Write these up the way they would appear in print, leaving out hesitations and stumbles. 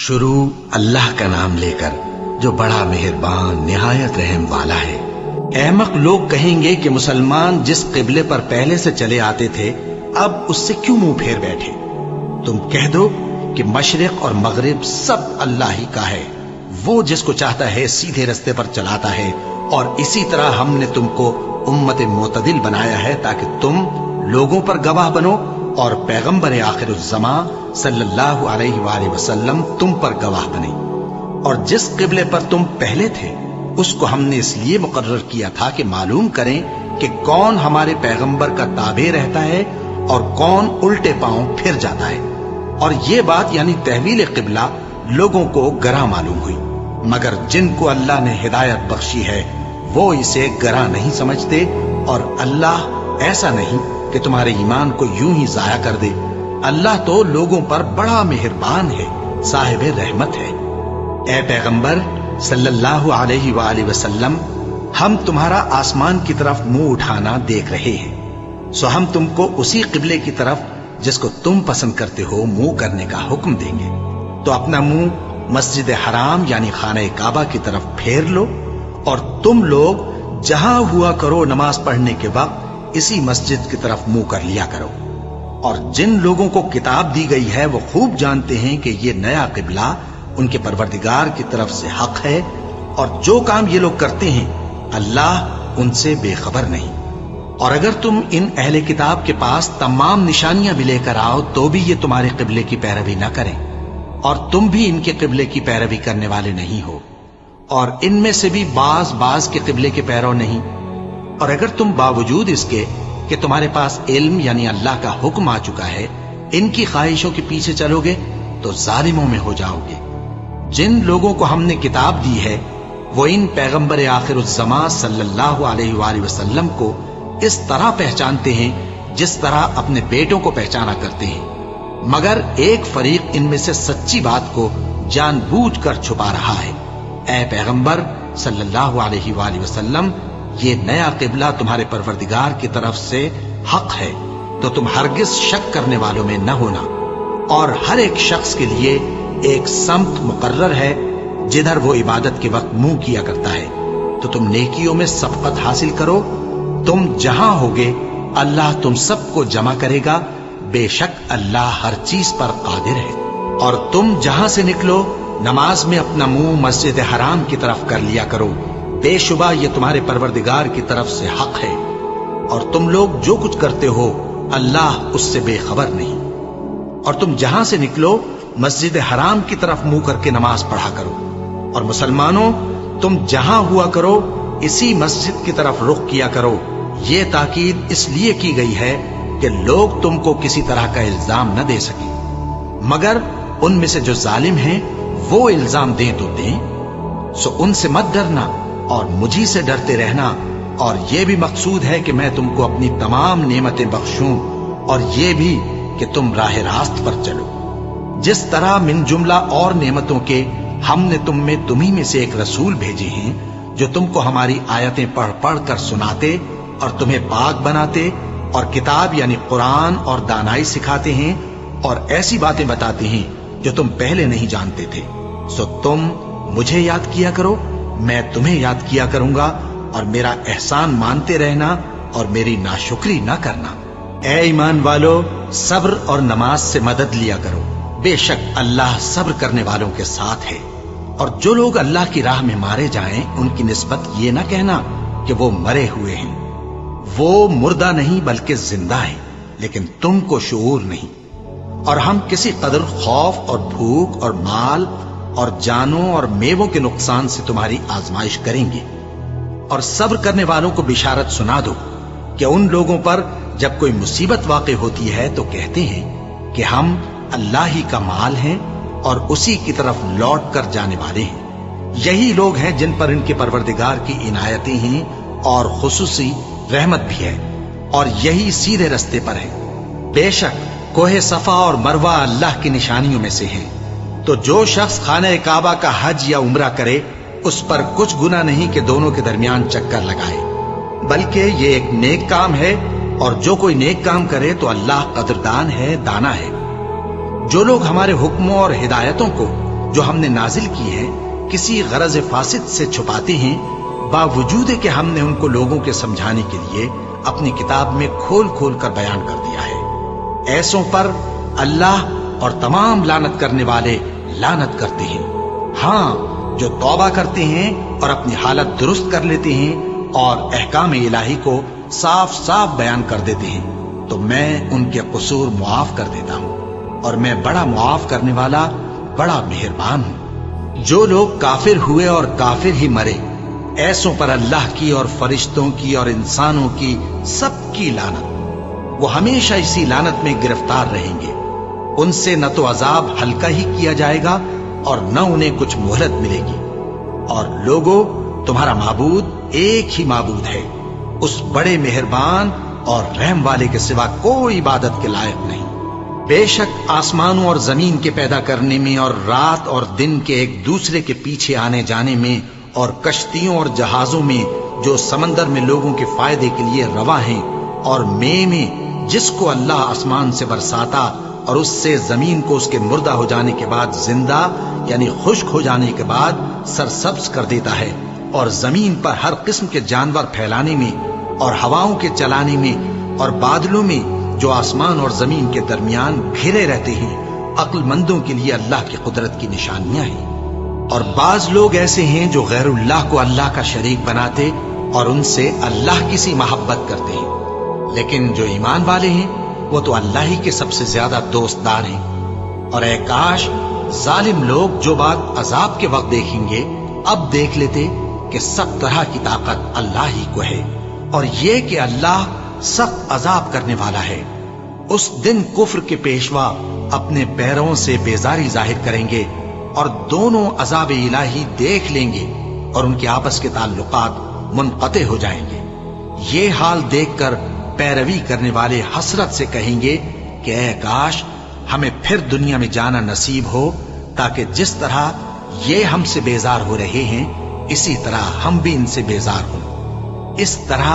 शुरू अल्लाह का नाम लेकर जो बड़ा मेहरबान निहायत रहम वाला है। अहमक लोग कहेंगे कि मुसलमान जिस किबले पर पहले से चले आते थे अब उससे क्यों मुंह फेर बैठे। तुम कह दो कि मशरिक और मगरिब सब अल्लाह ही का है, वो जिसको चाहता है सीधे रास्ते पर चलाता है। और इसी तरह हमने तुमको उम्मत मोतदिल बनाया है ताकि तुम लोगों पर गवाह बनो और पैगंबर आखिरुज़्ज़मा सल्लल्लाहु अलैहि वसल्लम तुम पर गवाह बने। और जिस किबले पर तुम पहले थे उसको हमने इसलिए मुकर्रर किया था कि मालूम करें कि कौन हमारे पैगंबर का ताबे रहता है और कौन उल्टे पांव फिर जाता है। और ये बात यानी तहवील किबला लोगों को गरा मालूम हुई, मगर जिनको अल्लाह ने हिदायत बख्शी है वो इसे गरा नहीं समझते। और अल्लाह ऐसा नहीं कि तुम्हारे ईमान को यूं ही जाया कर दे। अल्लाह तो लोगों पर बड़ा मेहरबान है, साहिब रहमत है। ए पैगंबर सल्लल्लाहु अलैहि वसल्लम, हम तुम्हारा आसमान की तरफ मुंह उठाना देख रहे हैं, सो हम तुमको उसी किबले की तरफ जिसको तुम पसंद करते हो मुंह करने का हुक्म देंगे। तो अपना मुंह मस्जिद हराम यानी खाने काबा की तरफ फेर लो और तुम लोग जहां हुआ करो नमाज पढ़ने के वक्त इसी मस्जिद की तरफ मुंह कर लिया करो। और जिन लोगों को किताब दी गई है वो खूब जानते हैं कि ये नया किबला उनके परवरदिगार की तरफ से हक है, और जो काम ये लोग करते हैं अल्लाह उनसे बेखबर नहीं। और अगर तुम इन अहले किताब के पास तमाम निशानियां भी लेकर आओ तो भी ये तुम्हारे किबले की पैरवी न करें, और तुम भी इनके किबले की पैरवी करने वाले नहीं हो, और इनमें से भी बाज के किबले के पैरव नहीं। और अगर तुम बावजूद इसके कि तुम्हारे पास इल्म यानी अल्लाह का हुक्म आ चुका है इनकी ख्वाहिशों के पीछे चलोगे तो जालिमों में हो जाओगे। जिन लोगों को हमने किताब दी है वो इन पैगंबर आखिरुज़्ज़मा सल्लल्लाहु अलैहि वसल्लम को इस तरह पहचानते हैं जिस तरह अपने बेटों को पहचाना करते हैं, मगर एक फरीक इनमें से सच्ची बात को जानबूझकर छुपा रहा है। ऐ पैगंबर सल्लल्लाहु अलैहि वसल्लम, ये नया किबला तुम्हारे परवरदिगार की तरफ से हक है, तो तुम हरगिज शक करने वालों में न होना। और हर एक शख्स के लिए एक सम्त मुकर्रर है जिधर वो इबादत के वक्त मुंह किया करता है। तो तुम नेकियों में सबकत हासिल करो। तुम जहां होगे अल्लाह तुम सबको जमा करेगा, बेशक अल्लाह हर चीज पर कादिर है। और तुम जहां से निकलो नमाज में अपना मुंह मस्जिद हराम की तरफ कर लिया करो, बेशुबा ये तुम्हारे परवरदिगार की तरफ से हक है, और तुम लोग जो कुछ करते हो अल्लाह उससे बेखबर नहीं। और तुम जहां से निकलो मस्जिद हराम की तरफ मुंह करके नमाज पढ़ा करो। और मुसलमानों, तुम जहां हुआ करो इसी मस्जिद की तरफ रुख किया करो। ये ताकीद इसलिए की गई है कि लोग तुमको किसी तरह का इल्जाम न दे सके, मगर उनमें से जो जालिम हैं वो इल्जाम दें तो दें। सो उनसे मत डरना और मुझी से डरते रहना। और ये भी मकसूद है कि मैं तुमको अपनी तमाम नेमतें बख्शूं, और ये भी कि तुम राह रास्त पर चलो। जिस तरह मिन जुमला और नेमतों के हमने तुम्ही में से एक रसूल भेजे हैं जो तुमको हमारी आयतें पढ़ पढ़ कर सुनाते और तुम्हें पाक बनाते और किताब यानी कुरान और दानाई सिखाते हैं और ऐसी बातें बताते हैं जो तुम पहले नहीं जानते थे। सो तुम मुझे याद किया करो, मैं तुम्हें याद किया करूंगा, और मेरा एहसान मानते रहना और मेरी नाशुक्री न करना। ऐ ईमान वालो, सब्र और नमाज से मदद लिया करो, बेशक अल्लाह सब्र करने वालों के साथ है। और जो लोग अल्लाह की राह में मारे जाएं उनकी निस्बत ये ना कहना कि वो मरे हुए हैं, वो मुर्दा नहीं बल्कि जिंदा है, लेकिन तुमको शऊर नहीं। और हम किसी कदर खौफ और भूख और माल और जानों और मेवों के नुकसान से तुम्हारी आजमाइश करेंगे। और सब्र करने वालों को बिशारत सुना दो कि उन लोगों पर जब कोई मुसीबत वाक़ई होती है तो कहते हैं कि हम अल्लाह ही का माल हैं और उसी की तरफ लौट कर जाने वाले हैं। यही लोग हैं जिन पर इनके परवरदिगार की इनायतें हैं और खुसूसी रहमत भी है, और यही सीधे रास्ते पर है। बेशक कोहे सफा और मरवा अल्लाह की निशानियों में से हैं। तो जो शख्स खाने काबा का हज या उम्रा करे उस पर कुछ गुनाह नहीं कि दोनों के दरमियान चक्कर लगाए, बल्कि ये एक नेक काम है, और जो कोई नेक काम करे तो अल्लाह कदरदान है, दाना है। जो लोग हमारे हुक्मों और हिदायतों को जो हमने नाजिल की है किसी गरज फासिद से छुपाते हैं, बावजूद कि हमने उनको लोगों के समझाने के लिए अपनी किताब में खोल खोल कर बयान कर दिया है। ऐसों पर अल्लाह और तमाम लानत करने वाले लानत करते हैं। हाँ, जो तौबा करते हैं और अपनी हालत दुरुस्त कर लेते हैं और अहकाम इलाही को साफ साफ बयान कर देते हैं, तो मैं उनके कसूर मुआफ कर देता हूं और मैं बड़ा मुआफ करने वाला, बड़ा मेहरबान हूं। जो लोग काफिर हुए और काफिर ही मरे, ऐसों पर अल्लाह की और फरिश्तों की और इंसानों की सबकी लानत। वो हमेशा इसी लानत में गिरफ्तार रहेंगे। उनसे न तो अजाब हल्का ही किया जाएगा और न उन्हें कुछ मोहलत मिलेगी। और लोगों, तुम्हारा माबूद एक ही माबूद है, उस बड़े मेहरबान और रहम वाले के सिवा कोई इबादत के लायक नहीं। बेशक आसमानों और जमीन के पैदा करने में और रात और दिन के एक दूसरे के पीछे आने जाने में और कश्तियों और जहाजों में जो समंदर में लोगों के फायदे के लिए रवा हैं, और में जिसको अल्लाह आसमान से बरसाता और उससे जमीन को उसके मुर्दा हो जाने के बाद जिंदा यानी खुश्क हो जाने के बाद सरसब्ज कर देता है, और जमीन पर हर किस्म के जानवर फैलाने में और हवाओं के चलाने में और बादलों में जो आसमान और जमीन के दरमियान घिरे रहते हैं, अक्लमंदों के लिए अल्लाह की कुदरत की निशानियां हैं। और बाज लोग ऐसे हैं जो गैरुल्लाह को अल्लाह का शरीक बनाते और उनसे अल्लाह की सी मोहब्बत करते हैं, लेकिन जो ईमान वाले हैं वो तो अल्लाह ही के सबसे ज्यादा दोस्तदार हैं। और ऐ काश जालिम लोग जो बात अजाब के वक्त देखेंगे अब देख लेते कि सब तरह की ताकत अल्लाह ही को है, और ये कि अल्लाह सख्त अजाब करने वाला है। उस दिन कुफ्र के पेशवा अपने पैरों से बेजारी जाहिर करेंगे और दोनों अजाब इलाही देख लेंगे और उनके आपस के ताल्लुकात मुनक़ते हो जाएंगे। ये हाल देखकर पैरवी करने वाले हसरत से कहेंगे कि ऐ काश हमें फिर दुनिया में जाना नसीब हो, ताकि जिस तरह ये हमसे बेजार हो रहे हैं इसी तरह हम भी इनसे बेजार हों। इस तरह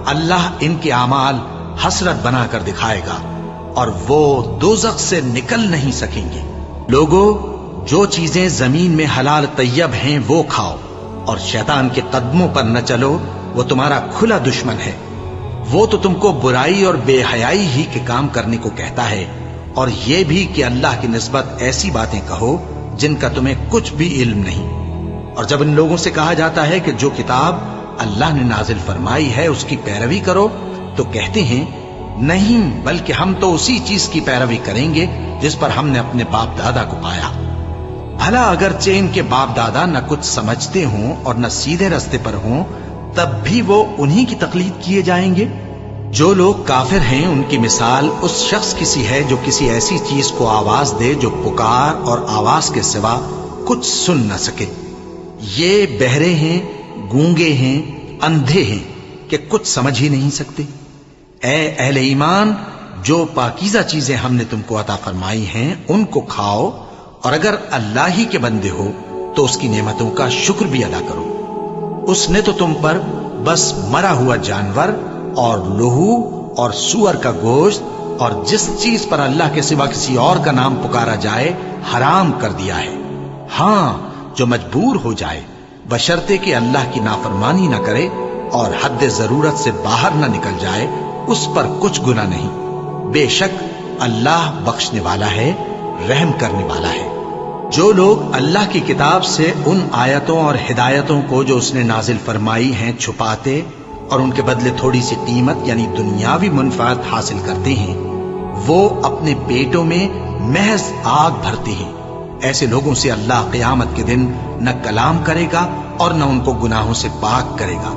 अल्लाह इनके आमाल हसरत बनाकर दिखाएगा और वो दोज़ख से निकल नहीं सकेंगे। लोगों, जो चीजें जमीन में हलाल तैयब हैं वो खाओ, और शैतान के कदमों पर न चलो, वो तुम्हारा खुला दुश्मन है। वो तो तुमको बुराई और बेहयाई ही के काम करने को कहता है, और ये भी कि अल्लाह की निस्बत ऐसी बातें कहो जिनका तुम्हें कुछ भी इल्म नहीं। और जब इन लोगों से कहा जाता है कि जो किताब अल्लाह ने नाजिल फरमाई है उसकी पैरवी करो, तो कहते हैं नहीं, बल्कि हम तो उसी चीज की पैरवी करेंगे जिस पर हमने अपने बाप दादा को पाया। भला अगरचे इनके बाप दादा न कुछ समझते हों और न सीधे रास्ते पर हों, तब भी वो उन्हीं की तकलीद किए जाएंगे। जो लोग काफिर हैं उनकी मिसाल उस शख्स की सी है जो किसी ऐसी चीज को आवाज दे जो पुकार और आवाज के सिवा कुछ सुन न सके। ये बहरे हैं, गूंगे हैं, अंधे हैं कि कुछ समझ ही नहीं सकते। ऐ अहले ईमान, जो पाकीज़ा चीजें हमने तुमको अता फरमाई हैं उनको खाओ, और अगर अल्लाह ही के बंदे हो तो उसकी नेमतों का शुक्र भी अदा करो। उसने तो तुम पर बस मरा हुआ जानवर और लहू और सुअर का गोश्त और जिस चीज पर अल्लाह के सिवा किसी और का नाम पुकारा जाए हराम कर दिया है। हां, जो मजबूर हो जाए बशर्ते कि अल्लाह की नाफरमानी न करे और हद जरूरत से बाहर न निकल जाए, उस पर कुछ गुनाह नहीं। बेशक अल्लाह बख्शने वाला है, रहम करने वाला है। जो लोग अल्लाह की किताब से उन आयतों और हिदायतों को जो उसने नाजिल फरमाई हैं छुपाते और उनके बदले थोड़ी सी कीमत यानी दुनियावी मुनफात हासिल करते हैं, वो अपने पेटों में महज आग भरते हैं। ऐसे लोगों से अल्लाह क़यामत के दिन न कलाम करेगा और न उनको गुनाहों से पाक करेगा,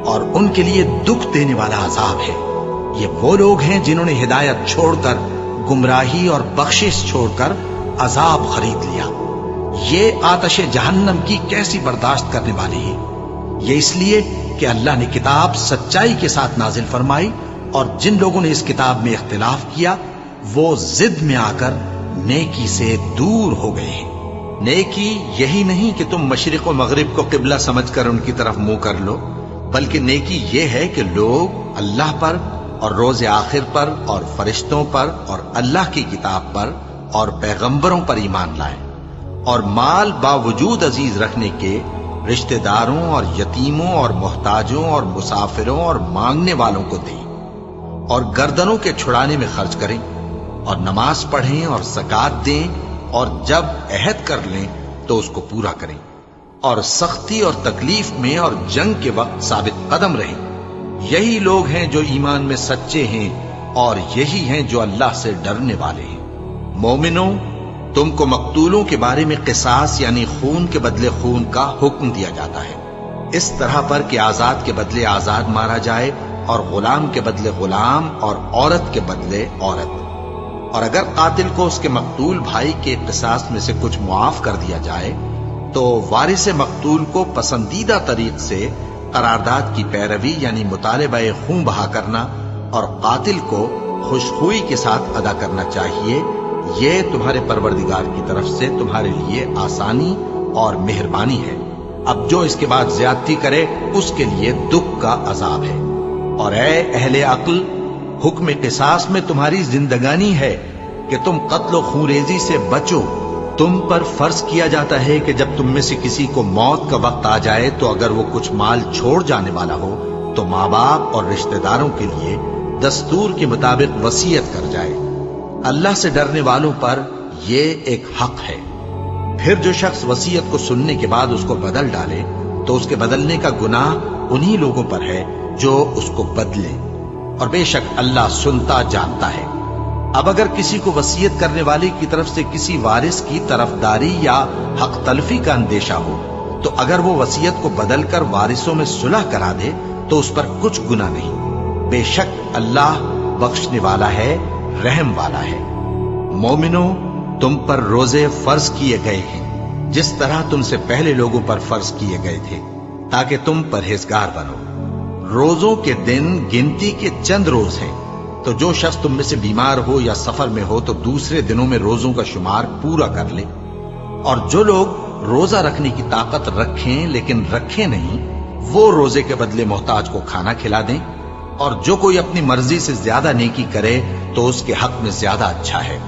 और उनके लिए दुख देने वाला अजाब है। ये वो लोग हैं जिन्होंने हिदायत छोड़कर, गुमराही और बख्शिश छोड़कर अजाब खरीद लिया। ये आतश जहन्नम की कैसी बर्दाश्त करने वाले हैं। ये इसलिए कि अल्लाह ने किताब सच्चाई के साथ नाजिल फरमाई, और जिन लोगों ने इस किताब में इख्तिलाफ किया वो जिद में आकर नेकी से दूर हो गए हैं। नेकी यही नहीं कि तुम मशरिक और मगरिब को किबला समझकर उनकी तरफ मुंह कर लो, बल्कि नेकी ये है कि लोग अल्लाह पर और रोज़े आखिर पर और फरिश्तों पर और अल्लाह की किताब पर और पैगंबरों पर ईमान लाएं, اور مال باوجود عزیز رکھنے کے رشتہ داروں اور یتیموں اور محتاجوں اور مسافروں اور مانگنے والوں کو دیں، اور گردنوں کے چھڑانے میں خرچ کریں، اور نماز پڑھیں اور زکات دیں، اور جب عہد کر لیں تو اس کو پورا کریں، اور سختی اور تکلیف میں اور جنگ کے وقت ثابت قدم رہیں۔ یہی لوگ ہیں جو ایمان میں سچے ہیں، اور یہی ہیں جو اللہ سے ڈرنے والے ہیں۔ مومنوں، تم کو مقتولوں کے بارے میں قصاص یعنی خون کے بدلے خون کا حکم دیا جاتا ہے، اس طرح پر کہ آزاد کے بدلے آزاد مارا جائے، اور غلام کے بدلے غلام، اور عورت کے بدلے عورت۔ اور اگر قاتل کو اس کے مقتول بھائی کے قصاص میں سے کچھ معاف کر دیا جائے تو وارث مقتول کو پسندیدہ طریق سے قرارداد کی پیروی یعنی مطالبہ خون بہا کرنا اور قاتل کو خوشخوئی کے ساتھ ادا کرنا چاہیے۔ یہ تمہارے پروردگار کی طرف سے تمہارے لیے آسانی اور مہربانی ہے۔ اب جو اس کے بعد زیادتی کرے اس کے لیے دکھ کا عذاب ہے۔ اور اے اہل عقل، حکم قصاص میں تمہاری زندگانی ہے کہ تم قتل و خونریزی سے بچو۔ تم پر فرض کیا جاتا ہے کہ جب تم میں سے کسی کو موت کا وقت آ جائے تو اگر وہ کچھ مال چھوڑ جانے والا ہو تو ماں باپ اور رشتہ داروں کے لیے دستور کے مطابق وصیت کر جائے۔ اللہ سے ڈرنے والوں پر یہ ایک حق ہے۔ پھر جو شخص وصیت کو سننے کے بعد اس کو بدل ڈالے تو اس کے بدلنے کا گناہ انہی لوگوں پر ہے جو اس کو بدلے، اور بے شک اللہ سنتا جانتا ہے۔ اب اگر کسی کو وصیت کرنے والے کی طرف سے کسی وارث کی طرفداری یا حق تلفی کا اندیشہ ہو تو اگر وہ وصیت کو بدل کر وارثوں میں صلح کرا دے تو اس پر کچھ گناہ نہیں، بے شک اللہ بخشنے والا ہے، رحم والا ہے۔ مومنوں، تم پر روزے فرض کیے گئے ہیں جس طرح تم سے پہلے لوگوں پر فرض کیے گئے تھے تاکہ تم پرہیزگار بنو۔ روزوں کے دن گنتی کے چند روز ہیں، تو جو شخص تم میں سے بیمار ہو یا سفر میں ہو تو دوسرے دنوں میں روزوں کا شمار پورا کر لے۔ اور جو لوگ روزہ رکھنے کی طاقت رکھیں لیکن رکھیں نہیں، وہ روزے کے بدلے محتاج کو کھانا کھلا دیں۔ اور جو کوئی اپنی مرضی سے زیادہ نیکی کرے تو اس کے حق میں زیادہ اچھا ہے،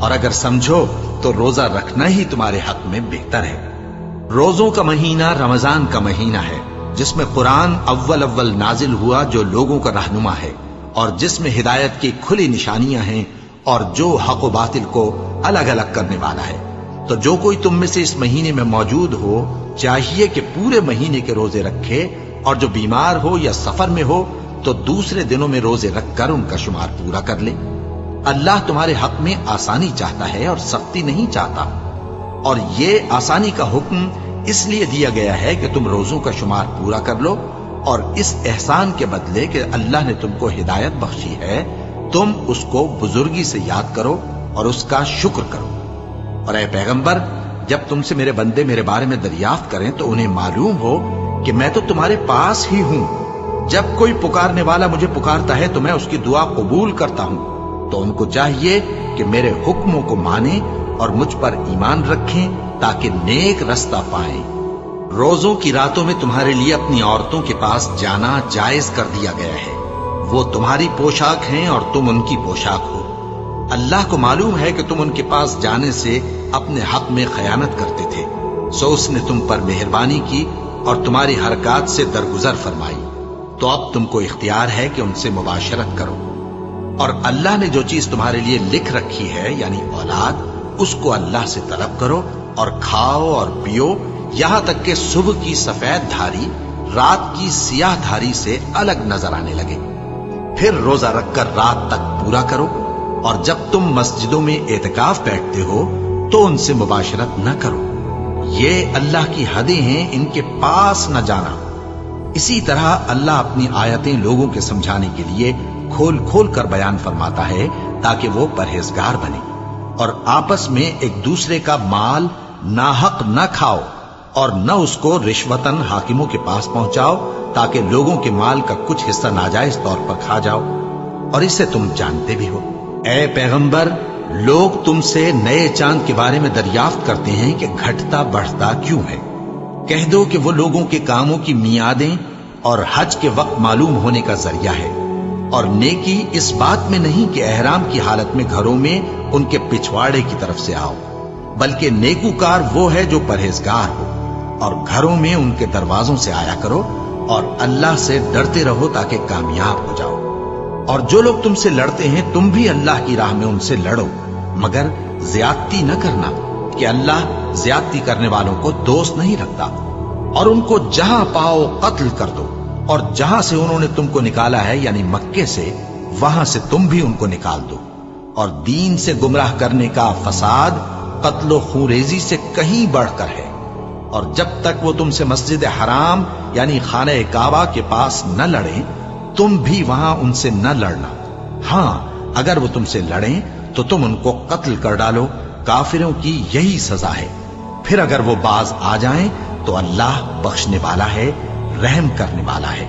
اور اگر سمجھو تو روزہ رکھنا ہی تمہارے حق میں بہتر ہے۔ روزوں کا مہینہ رمضان کا مہینہ ہے جس میں قرآن اول نازل ہوا، جو لوگوں کا رہنما ہے اور جس میں ہدایت کی کھلی نشانیاں ہیں اور جو حق و باطل کو الگ الگ کرنے والا ہے۔ تو جو کوئی تم میں سے اس مہینے میں موجود ہو چاہیے کہ پورے مہینے کے روزے رکھے، اور جو بیمار ہو یا سفر میں ہو تو دوسرے دنوں میں روزے رکھ کر ان کا شمار پورا کر لے۔ اللہ تمہارے حق میں آسانی چاہتا ہے اور سختی نہیں چاہتا، اور یہ آسانی کا حکم اس لیے دیا گیا ہے کہ تم روزوں کا شمار پورا کر لو، اور اس احسان کے بدلے کہ اللہ نے تم کو ہدایت بخشی ہے تم اس کو بزرگی سے یاد کرو اور اس کا شکر کرو۔ اور اے پیغمبر، جب تم سے میرے بندے میرے بارے میں دریافت کریں تو انہیں معلوم ہو کہ میں تو تمہارے پاس ہی ہوں۔ جب کوئی پکارنے والا مجھے پکارتا ہے تو میں اس کی دعا قبول کرتا ہوں۔ تو ان کو چاہیے کہ میرے حکموں کو مانیں اور مجھ پر ایمان رکھیں تاکہ نیک رستہ پائیں۔ روزوں کی راتوں میں تمہارے لیے اپنی عورتوں کے پاس جانا جائز کر دیا گیا ہے، وہ تمہاری پوشاک ہیں اور تم ان کی پوشاک ہو۔ اللہ کو معلوم ہے کہ تم ان کے پاس جانے سے اپنے حق میں خیانت کرتے تھے، سو اس نے تم پر مہربانی کی اور تمہاری حرکات سے درگزر فرمائی، تو اب تم کو اختیار ہے کہ ان سے مباشرت کرو۔ اور اللہ نے جو چیز تمہارے لیے لکھ رکھی ہے یعنی اولاد، اس کو اللہ سے طلب کرو اور کھاؤ اور پیو، یہاں تک کہ صبح کی سفید دھاری رات کی سیاہ دھاری سے الگ نظر آنے لگے۔ پھر روزہ رکھ کر رات تک پورا کرو، اور جب تم مسجدوں میں اعتکاف بیٹھتے ہو تو ان سے مباشرت نہ کرو، یہ اللہ کی حدیں ہیں، ان کے پاس نہ جانا۔ اسی طرح اللہ اپنی آیتیں لوگوں کے سمجھانے کے لیے کھول کھول کر بیان فرماتا ہے تاکہ وہ پرہیزگار بنے، اور آپس میں ایک دوسرے کا مال ناحق نہ کھاؤ، اور نہ اس کو رشوتاً حاکموں کے پاس پہنچاؤ تاکہ لوگوں کے مال کا کچھ حصہ ناجائز طور پر کھا جاؤ، اور اسے تم جانتے بھی ہو۔ اے پیغمبر، لوگ تم سے نئے چاند کے بارے میں دریافت کرتے ہیں کہ گھٹتا بڑھتا کیوں ہے۔ کہہ دو کہ وہ لوگوں کے کاموں کی میعادیں اور حج کے وقت معلوم ہونے کا ذریعہ ہے، اور نیکی اس بات میں نہیں کہ احرام کی حالت میں گھروں میں ان کے پچھواڑے کی طرف سے آؤ، बल्कि नेकूकार वो है जो परहेजगार हो। और घरों में उनके दरवाजों से आया करो और अल्लाह से डरते रहो ताकि कामयाब हो जाओ। और जो लोग तुमसे लड़ते हैं तुम भी अल्लाह की राह में उनसे लड़ो, मगर ज्यादती न करना कि अल्लाह ज्यादती करने वालों को दोस्त नहीं रखता। और उनको जहां पाओ कत्ल कर दो, और जहां से उन्होंने तुमको निकाला है यानी मक्के से, वहां से तुम भी उनको निकाल दो। और दीन से गुमराह करने का फसाद कत्लो खूरेजी से कहीं बढ़कर है। और जब तक वो तुमसे मस्जिद हराम यानी खाने काबा के पास न लड़े, तुम भी वहां उनसे न लड़ना। हां, अगर वो तुमसे लड़ें तो तुम उनको कत्ल कर डालो। काफिरों की यही सजा है। फिर अगर वो बाज आ जाएं तो अल्लाह बख्शने वाला है, रहम करने वाला है।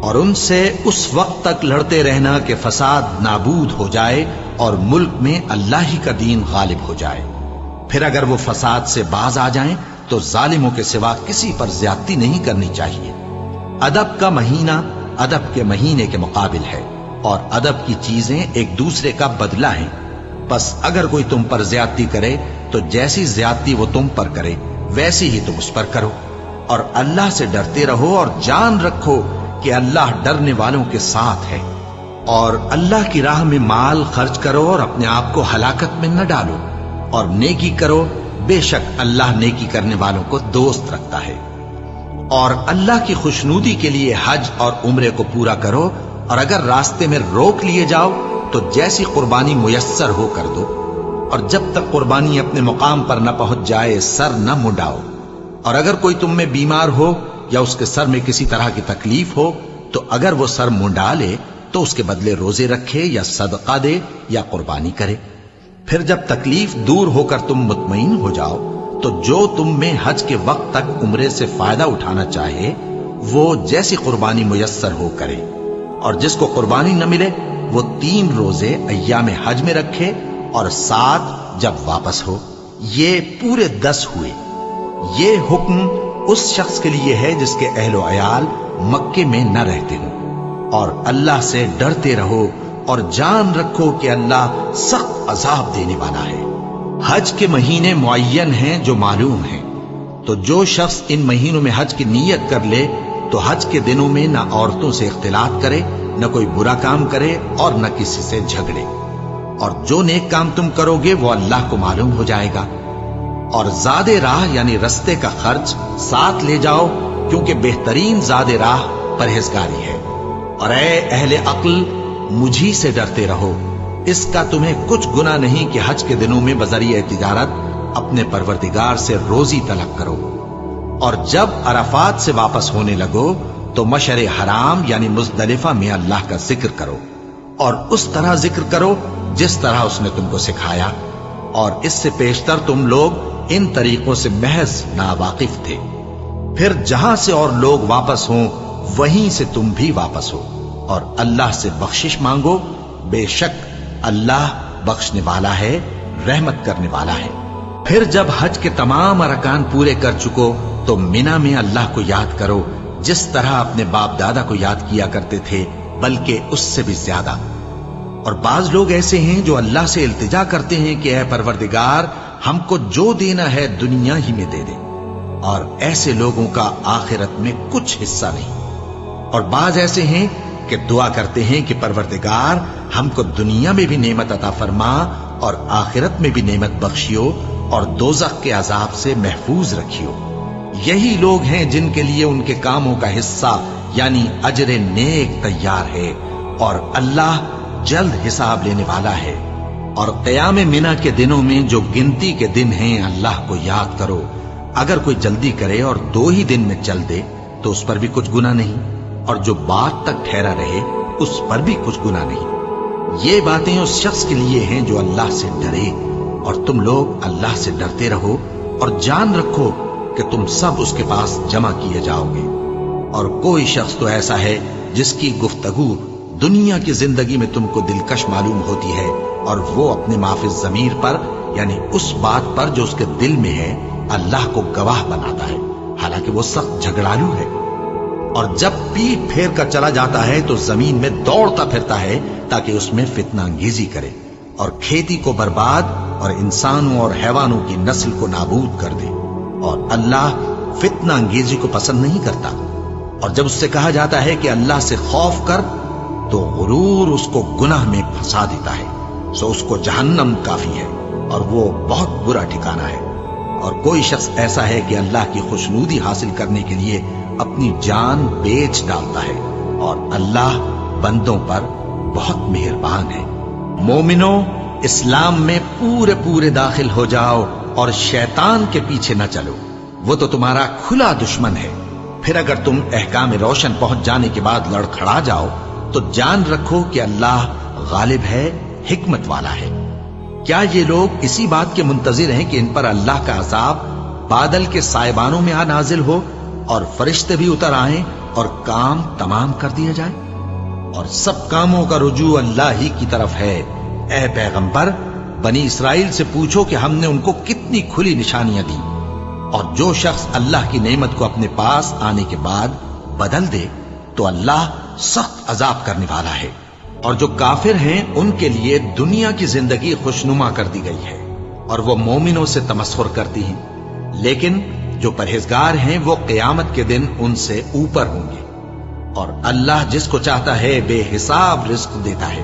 और उनसे उस वक्त तक लड़ते रहना कि फसाद नाबूद हो जाए और मुल्क में अल्लाह ही का दीन गालिब हो जाए। फिर अगर वो फसाद से बाज आ जाएं तो जालिमों के सिवा किसी पर ज्यादती नहीं करनी चाहिए। अदब का महीना अदब के महीने के मुकाबिल है, और अदब की चीजें एक दूसरे का बदला है। बस अगर कोई तुम पर ज्यादती करे तो जैसी ज्यादती वो तुम पर करे वैसी ही तुम उस पर करो। और अल्लाह से डरते रहो और जान रखो कि अल्लाह डरने वालों के साथ है। और अल्लाह की राह में माल खर्च करो और अपने आप को हलाकत में न डालो, और नेकी करो, बेशक अल्लाह नेकी करने वालों को दोस्त रखता है। और अल्लाह की खुशनूदी के लिए हज और उम्रे को पूरा करो, और अगर रास्ते में रोक लिए जाओ तो जैसी कुर्बानी मुयस्सर हो कर दो। और जब तक कुर्बानी अपने मुकाम पर न पहुंच जाए सर न मुंडाओ। और अगर कोई तुम में बीमार हो या उसके सर में किसी तरह की तकलीफ हो तो अगर वो सर मुंडा ले तो उसके बदले रोजे रखे या सदका दे या कुर्बानी करे। फिर जब तकलीफ दूर होकर तुम मुतमईन हो जाओ तो जो तुम में हज के वक्त तक उम्रे से फायदा उठाना चाहे वो जैसी कुर्बानी मुयस्सर हो करे। और जिसको कुर्बानी न मिले वो 3 रोजे अय्याम हज में रखे और 7 जब वापस हो। ये पूरे 10 हुए। ये हुक्म उस शख्स के लिए है जिसके अहलो अयाल मक्के में न रहते हो। और अल्लाह से डरते रहो और जान रखो कि अल्लाह सख्त अजाब देने वाला है। हज के महीने मुअय्यन हैं जो मालूम हैं। तो जो शख्स इन महीनों में हज की नीयत कर ले तो हज के दिनों में न औरतों से इख्तिलात करे, न कोई बुरा काम करे और न किसी से झगड़े। और जो नेक काम तुम करोगे वो अल्लाह को मालूम हो जाएगा। और ज़ादे राह यानी रस्ते का खर्च साथ ले जाओ, क्योंकि बेहतरीन ज़ादे राह परहेजगारी है। और ए अहले अक्ल, मुझी से डरते रहो। इसका तुम्हें कुछ गुनाह नहीं कि हज के दिनों में बजरिए तिजारत अपने परवरदिगार से रोजी तलब करो। और जब अरफात से वापस होने लगो तो मशर हराम यानी मुज़दलिफा में अल्लाह का जिक्र करो, और उस तरह जिक्र करो जिस तरह उसने तुमको सिखाया। और इससे पेशतर तुम लोग इन तरीकों से महज नावाकिफ थे। फिर जहां से और लोग वापस हों वहीं से तुम भी वापस हो, और अल्लाह से बख्शिश मांगो। बेशक अल्लाह बख्शने वाला है, रहमत करने वाला है। फिर जब हज के तमाम अरकान पूरे कर चुको तो मिना में अल्लाह को याद करो जिस तरह अपने बाप दादा को याद किया करते थे, बल्कि उससे भी ज्यादा। और बाज लोग ऐसे हैं जो अल्लाह से इल्तिजा करते हैं कि ऐ परवरदिगार, हमको जो देना है दुनिया ही में दे दे। और ऐसे लोगों का आखिरत में कुछ हिस्सा नहीं। और बाज ऐसे हैं कि दुआ करते हैं कि परवरदिगार, हमको दुनिया में भी नेमत अता फरमा और आखिरत में भी नेमत बख्शियो और दोज़ख के अजाब से महफूज रखियो। यही लोग हैं जिनके लिए उनके कामों का हिस्सा यानी अजरे नेक तैयार है, और अल्लाह जल्द हिसाब लेने वाला है। और क़याम मिना के दिनों में जो गिनती के दिन हैं, अल्लाह को याद करो। अगर कोई जल्दी करे और 2 ही दिन में चल दे तो उस पर भी कुछ गुनाह नहीं, और जो बात तक ठहरा रहे उस पर भी कुछ गुनाह नहीं। ये बातें उस शख्स के लिए हैं जो अल्लाह से डरे। और तुम लोग अल्लाह से डरते रहो और जान रखो कि तुम सब उसके पास जमा किए जाओगे। और कोई शख्स तो ऐसा है जिसकी गुफ्तगू दुनिया की जिंदगी में तुमको दिलकश मालूम होती है, और वो अपने माफिज ज़मीर पर यानी उस बात पर जो उसके दिल में है अल्लाह को गवाह बनाता है, हालांकि वो सख्त झगड़ालू है। और जब पीठ फेर कर चला जाता है तो जमीन में दौड़ता फिरता है ताकि उसमें फितना अंगेजी करे और खेती को बर्बाद اور انسانوں اور حیوانوں کی نسل کو نابود کر دے۔ اور اللہ فتنہ انگیزی کو پسند نہیں کرتا، اور جب اس سے کہا جاتا ہے کہ اللہ سے خوف کر تو غرور اس کو گناہ میں پھنسا دیتا ہے، سو اس کو جہنم کافی ہے اور وہ بہت برا ٹھکانہ ہے۔ اور کوئی شخص ایسا ہے کہ اللہ کی خوشنودی حاصل کرنے کے لیے اپنی جان بیچ ڈالتا ہے، اور اللہ بندوں پر بہت مہربان ہے۔ مومنو، اسلام میں پورے داخل ہو جاؤ اور شیطان کے پیچھے نہ چلو، وہ تو تمہارا کھلا دشمن ہے۔ پھر اگر تم احکام روشن پہنچ جانے کے بعد لڑکھڑا جاؤ تو جان رکھو کہ اللہ غالب ہے، حکمت والا ہے۔ کیا یہ لوگ اسی بات کے منتظر ہیں کہ ان پر اللہ کا عذاب بادل کے سائبانوں میں نازل ہو اور فرشتے بھی اتر آئیں اور کام تمام کر دیا جائے؟ اور سب کاموں کا رجوع اللہ ہی کی طرف ہے۔ اے پیغمبر، بنی اسرائیل سے پوچھو کہ ہم نے ان کو کتنی کھلی نشانیاں دی، اور جو شخص اللہ کی نعمت کو اپنے پاس آنے کے بعد بدل دے تو اللہ سخت عذاب کرنے والا ہے۔ اور جو کافر ہیں ان کے لیے دنیا کی زندگی خوشنما کر دی گئی ہے، اور وہ مومنوں سے تمسخر کرتی ہیں، لیکن جو پرہیزگار ہیں وہ قیامت کے دن ان سے اوپر ہوں گے۔ اور اللہ جس کو چاہتا ہے بے حساب رزق دیتا ہے۔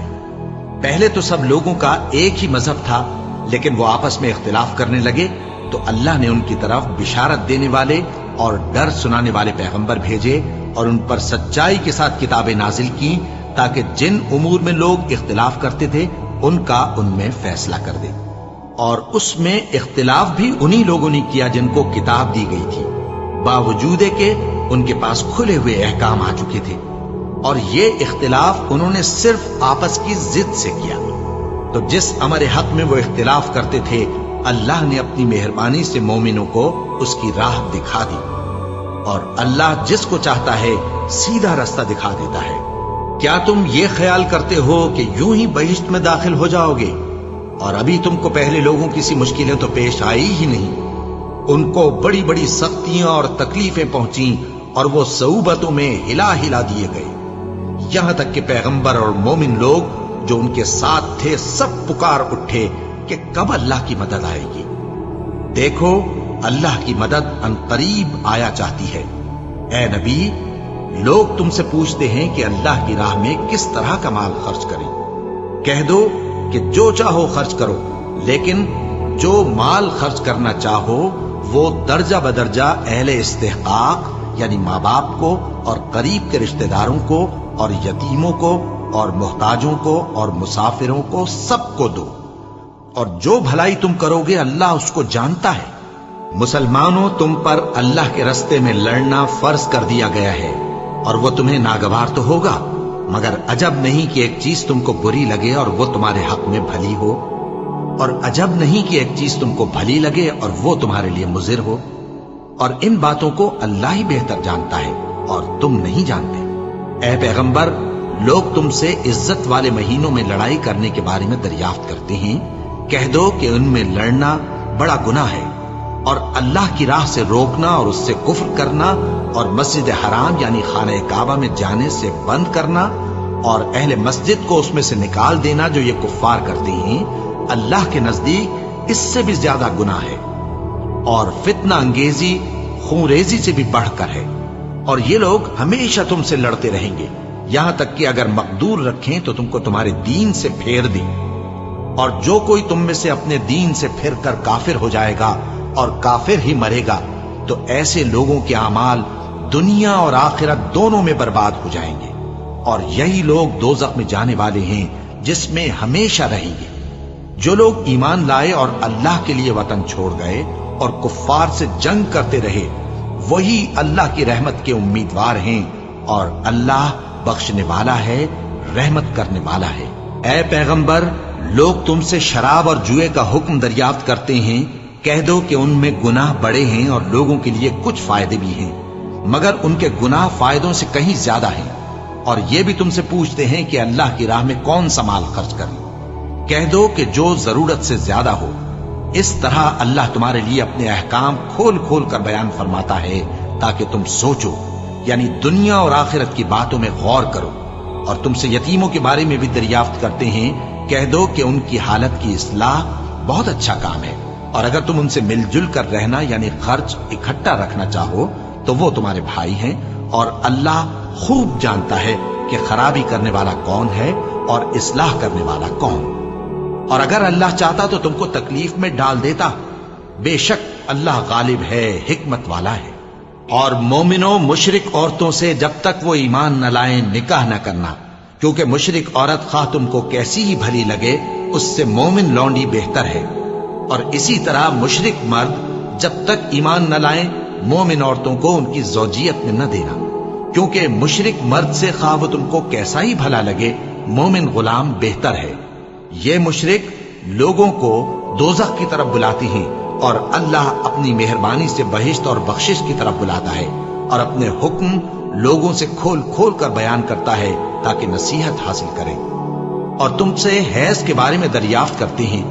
پہلے تو سب لوگوں کا ایک ہی مذہب تھا، لیکن وہ آپس میں اختلاف کرنے لگے تو اللہ نے ان کی طرف بشارت دینے والے اور ڈر سنانے والے پیغمبر بھیجے، اور ان پر سچائی کے ساتھ کتابیں نازل کی، تاکہ جن امور میں لوگ اختلاف کرتے تھے ان کا ان میں فیصلہ کر دے۔ اور اس میں اختلاف بھی انہی لوگوں نے کیا جن کو کتاب دی گئی تھی، باوجود کہ ان کے پاس کھلے ہوئے احکام آ چکے تھے، اور یہ اختلاف انہوں نے صرف آپس کی ضد سے کیا۔ تو جس امر حق میں وہ اختلاف کرتے تھے اللہ نے اپنی مہربانی سے مومنوں کو اس کی راہ دکھا دی، اور اللہ جس کو چاہتا ہے سیدھا رستہ دکھا دیتا ہے۔ کیا تم یہ خیال کرتے ہو کہ یوں ہی بہشت میں داخل ہو جاؤ گے، اور ابھی تم کو پہلے لوگوں کی سی مشکلیں تو پیش آئی ہی نہیں؟ ان کو بڑی بڑی سختیاں اور تکلیفیں پہنچیں، اور وہ صعوبتوں میں ہلا دیے گئے، یہاں تک کہ پیغمبر اور مومن لوگ جو ان کے ساتھ تھے سب پکار اٹھے کہ کب اللہ کی مدد آئے گی۔ دیکھو، اللہ کی مدد عنقریب آیا چاہتی ہے۔ اے نبی، لوگ تم سے پوچھتے ہیں کہ اللہ کی راہ میں کس طرح کا مال خرچ کریں۔ کہہ دو کہ جو چاہو خرچ کرو، لیکن جو مال خرچ کرنا چاہو وہ درجہ بدرجہ اہل استحقاق یعنی ماں باپ کو اور قریب کے رشتہ داروں کو اور یتیموں کو اور محتاجوں کو اور مسافروں کو سب کو دو، اور جو بھلائی تم کرو گے اللہ اس کو جانتا ہے۔ مسلمانوں، تم پر اللہ کے رستے میں لڑنا فرض کر دیا گیا ہے، اور وہ تمہیں ناگوار تو ہوگا، مگر عجب نہیں کہ ایک چیز تم کو بری لگے اور وہ تمہارے حق میں بھلی ہو، اور عجب نہیں کہ ایک چیز تم کو بھلی لگے اور وہ تمہارے لیے مضر ہو، اور ان باتوں کو اللہ ہی بہتر جانتا ہے اور تم نہیں جانتے۔ اے پیغمبر، لوگ تم سے عزت والے مہینوں میں لڑائی کرنے کے بارے میں دریافت کرتے ہیں، کہہ دو کہ ان میں لڑنا بڑا گناہ ہے، اور اللہ کی راہ سے روکنا اور اس سے کفر کرنا اور مسجد حرام یعنی خانہ کعبہ میں جانے سے بند کرنا اور اہل مسجد کو اس میں سے نکال دینا جو یہ کفار کرتے ہیں، اللہ کے نزدیک اس سے بھی زیادہ گناہ ہے، اور فتنہ انگیزی خونریزی سے بھی بڑھ کر ہے۔ اور یہ لوگ ہمیشہ تم سے لڑتے رہیں گے، یہاں تک کہ اگر مقدور رکھیں تو تم کو تمہارے دین سے پھیر دیں، اور جو کوئی تم میں سے اپنے دین سے پھر کر کافر ہو جائے گا اور کافر ہی مرے گا تو ایسے لوگوں کے اعمال دنیا اور آخرت دونوں میں برباد ہو جائیں گے، اور یہی لوگ دوزخ میں جانے والے ہیں جس میں ہمیشہ رہیں گے۔ جو لوگ ایمان لائے اور اللہ کے لیے وطن چھوڑ گئے اور کفار سے جنگ کرتے رہے وہی اللہ کی رحمت کے امیدوار ہیں، اور اللہ بخشنے والا ہے، رحمت کرنے والا ہے۔ اے پیغمبر، لوگ تم سے شراب اور جوئے کا حکم دریافت کرتے ہیں، کہہ دو کہ ان میں گناہ بڑے ہیں اور لوگوں کے لیے کچھ فائدے بھی ہیں، مگر ان کے گناہ فائدوں سے کہیں زیادہ ہیں۔ اور یہ بھی تم سے پوچھتے ہیں کہ اللہ کی راہ میں کون سا مال خرچ کریں، کہہ دو کہ جو ضرورت سے زیادہ ہو۔ اس طرح اللہ تمہارے لیے اپنے احکام کھول کھول کر بیان فرماتا ہے تاکہ تم سوچو، یعنی دنیا اور آخرت کی باتوں میں غور کرو۔ اور تم سے یتیموں کے بارے میں بھی دریافت کرتے ہیں، کہہ دو کہ ان کی حالت کی اصلاح बहुत अच्छा काम है। और अगर तुम उनसे मिलजुल कर रहना यानी खर्च इकट्ठा रखना चाहो तो वो तुम्हारे भाई हैं, और अल्लाह खूब जानता है कि खराबी करने वाला कौन है और इस्लाह करने वाला कौन। और अगर अल्लाह चाहता तो तुमको तकलीफ में डाल देता। बेशक अल्लाह गालिब है, हिकमत वाला है। और मोमिनो, मुशरिक औरतों से जब तक वो ईमान न लाएं निकाह न करना, क्योंकि मुशरिक औरत खा तुमको कैसी ही भली लगे उससे मोमिन लौंडी बेहतर है। और इसी तरह मुशरिक मर्द जब तक ईमान न लाएं मोमिन औरतों को उनकी ज़ौजियत में न देना, क्योंकि मुशरिक मर्द से खा वो तुमको कैसा ही भला लगे मोमिन गुलाम बेहतर है। ये मुशरिक लोगों को दोज़ख की तरफ बुलाती हैं, और अल्लाह अपनी मेहरबानी से बहिश्त और बख्शिश की तरफ बुलाता है, और अपने हुक्म लोगों से खोल खोल कर बयान करता है ताकि नसीहत हासिल करें। और तुमसे हैज के बारे में दरियाफ्त करते हैं,